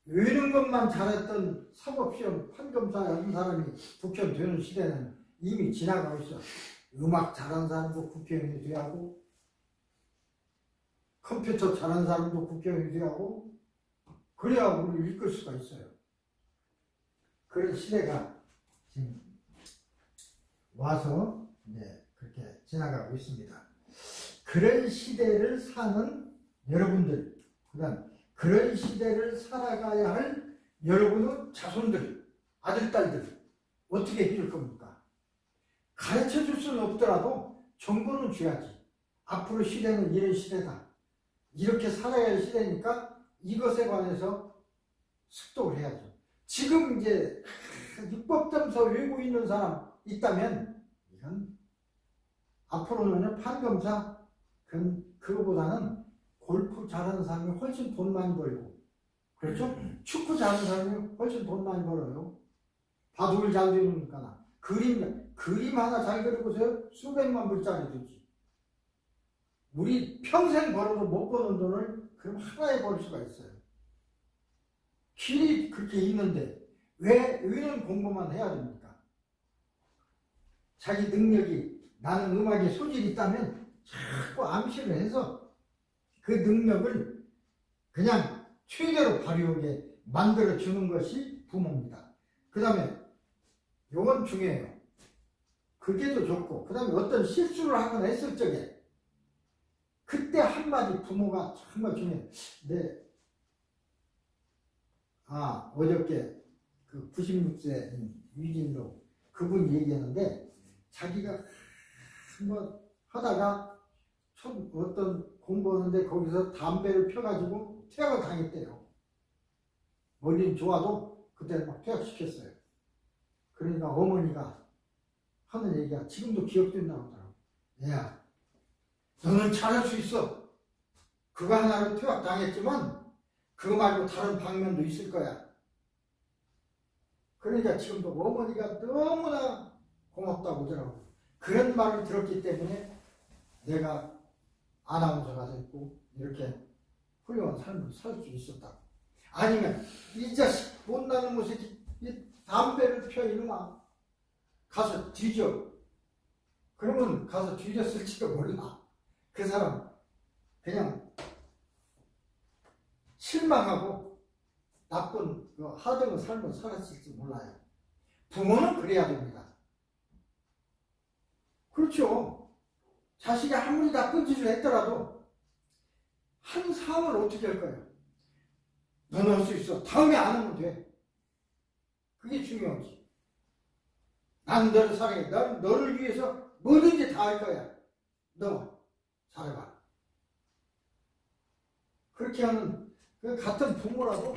외우는 것만 잘했던 사법시험 판검사 하는 사람이 국회의원 되는 시대는 이미 지나가고 있어. 음악 잘하는 사람도 국회의원이 돼야 하고 컴퓨터 잘하는 사람도 국회의원이 돼야 하고 그래야 우리를 이끌 수가 있어요. 그런 시대가 지금 와서 이제 그렇게 지나가고 있습니다. 그런 시대를 사는 여러분들, 그다음 그런 시대를 살아가야 할 여러분의 자손들, 아들, 딸들 어떻게 해줄 겁니까? 가르쳐 줄 수는 없더라도 정보는 줘야지. 앞으로 시대는 이런 시대다. 이렇게 살아야 할 시대니까 이것에 관해서 습독을 해야죠. 지금 이제 육법점서 외우고 있는 사람 있다면 이건 앞으로는 판검사 그거보다는 골프 잘하는 사람이 훨씬 돈 많이 벌고, 그렇죠? 축구 잘하는 사람이 훨씬 돈 많이 벌어요. 바둑을 잘 배우니까. 그림 하나 잘 그리고서 수백만 불짜리 되지. 우리 평생 벌어도 못 버는 돈을 그럼 하나에 벌 수가 있어요. 길이 그렇게 있는데 왜 의는 공부만 해야 됩니까? 자기 능력이, 나는 음악에 소질이 있다면 자꾸 암시를 해서 그 능력을 그냥 최대로 발휘하게 만들어 주는 것이 부모입니다. 그 다음에 요건 중요해요. 그게도 좋고, 그 다음에 어떤 실수를 하거나 했을 적에 그때 한마디 부모가 정말 중요해요. 어저께 그 96세 유진로 그분 얘기하는데, 자기가 한번 하다가 어떤 공부하는데 거기서 담배를 펴가지고 퇴학을 당했대요. 멀리는 좋아도 그때 막 퇴학시켰어요. 그러니까 어머니가 하는 얘기가 지금도 기억된다고 하더라고. 야, 너는 잘할 수 있어. 그거 하나로 퇴학 당했지만 그거 말고 다른 방면도 있을 거야. 그러니까 지금도 어머니가 너무나 고맙다고 하더라고. 그런 말을 들었기 때문에 내가 아나운서가 됐고 이렇게 훌륭한 삶을 살 수 있었다. 아니면 이 자식 못나는 모습이 담배를 펴 이놈아 가서 뒤져. 그러면 가서 뒤졌을지도 몰라. 그 사람 그냥 실망하고 나쁜 하등의 삶을 살았을지 몰라요. 부모는 그래야 됩니다. 그렇죠. 자식이 아무리 나쁜 짓을 했더라도 한 삶을 어떻게 할 거예요? 너는 할 수 있어. 다음에 안 하면 돼. 그게 중요하지. 난 너를 사랑해. 난 너를 위해서 뭐든지 다 할 거야. 너 잘해봐. 그렇게 하는 그 같은 부모라도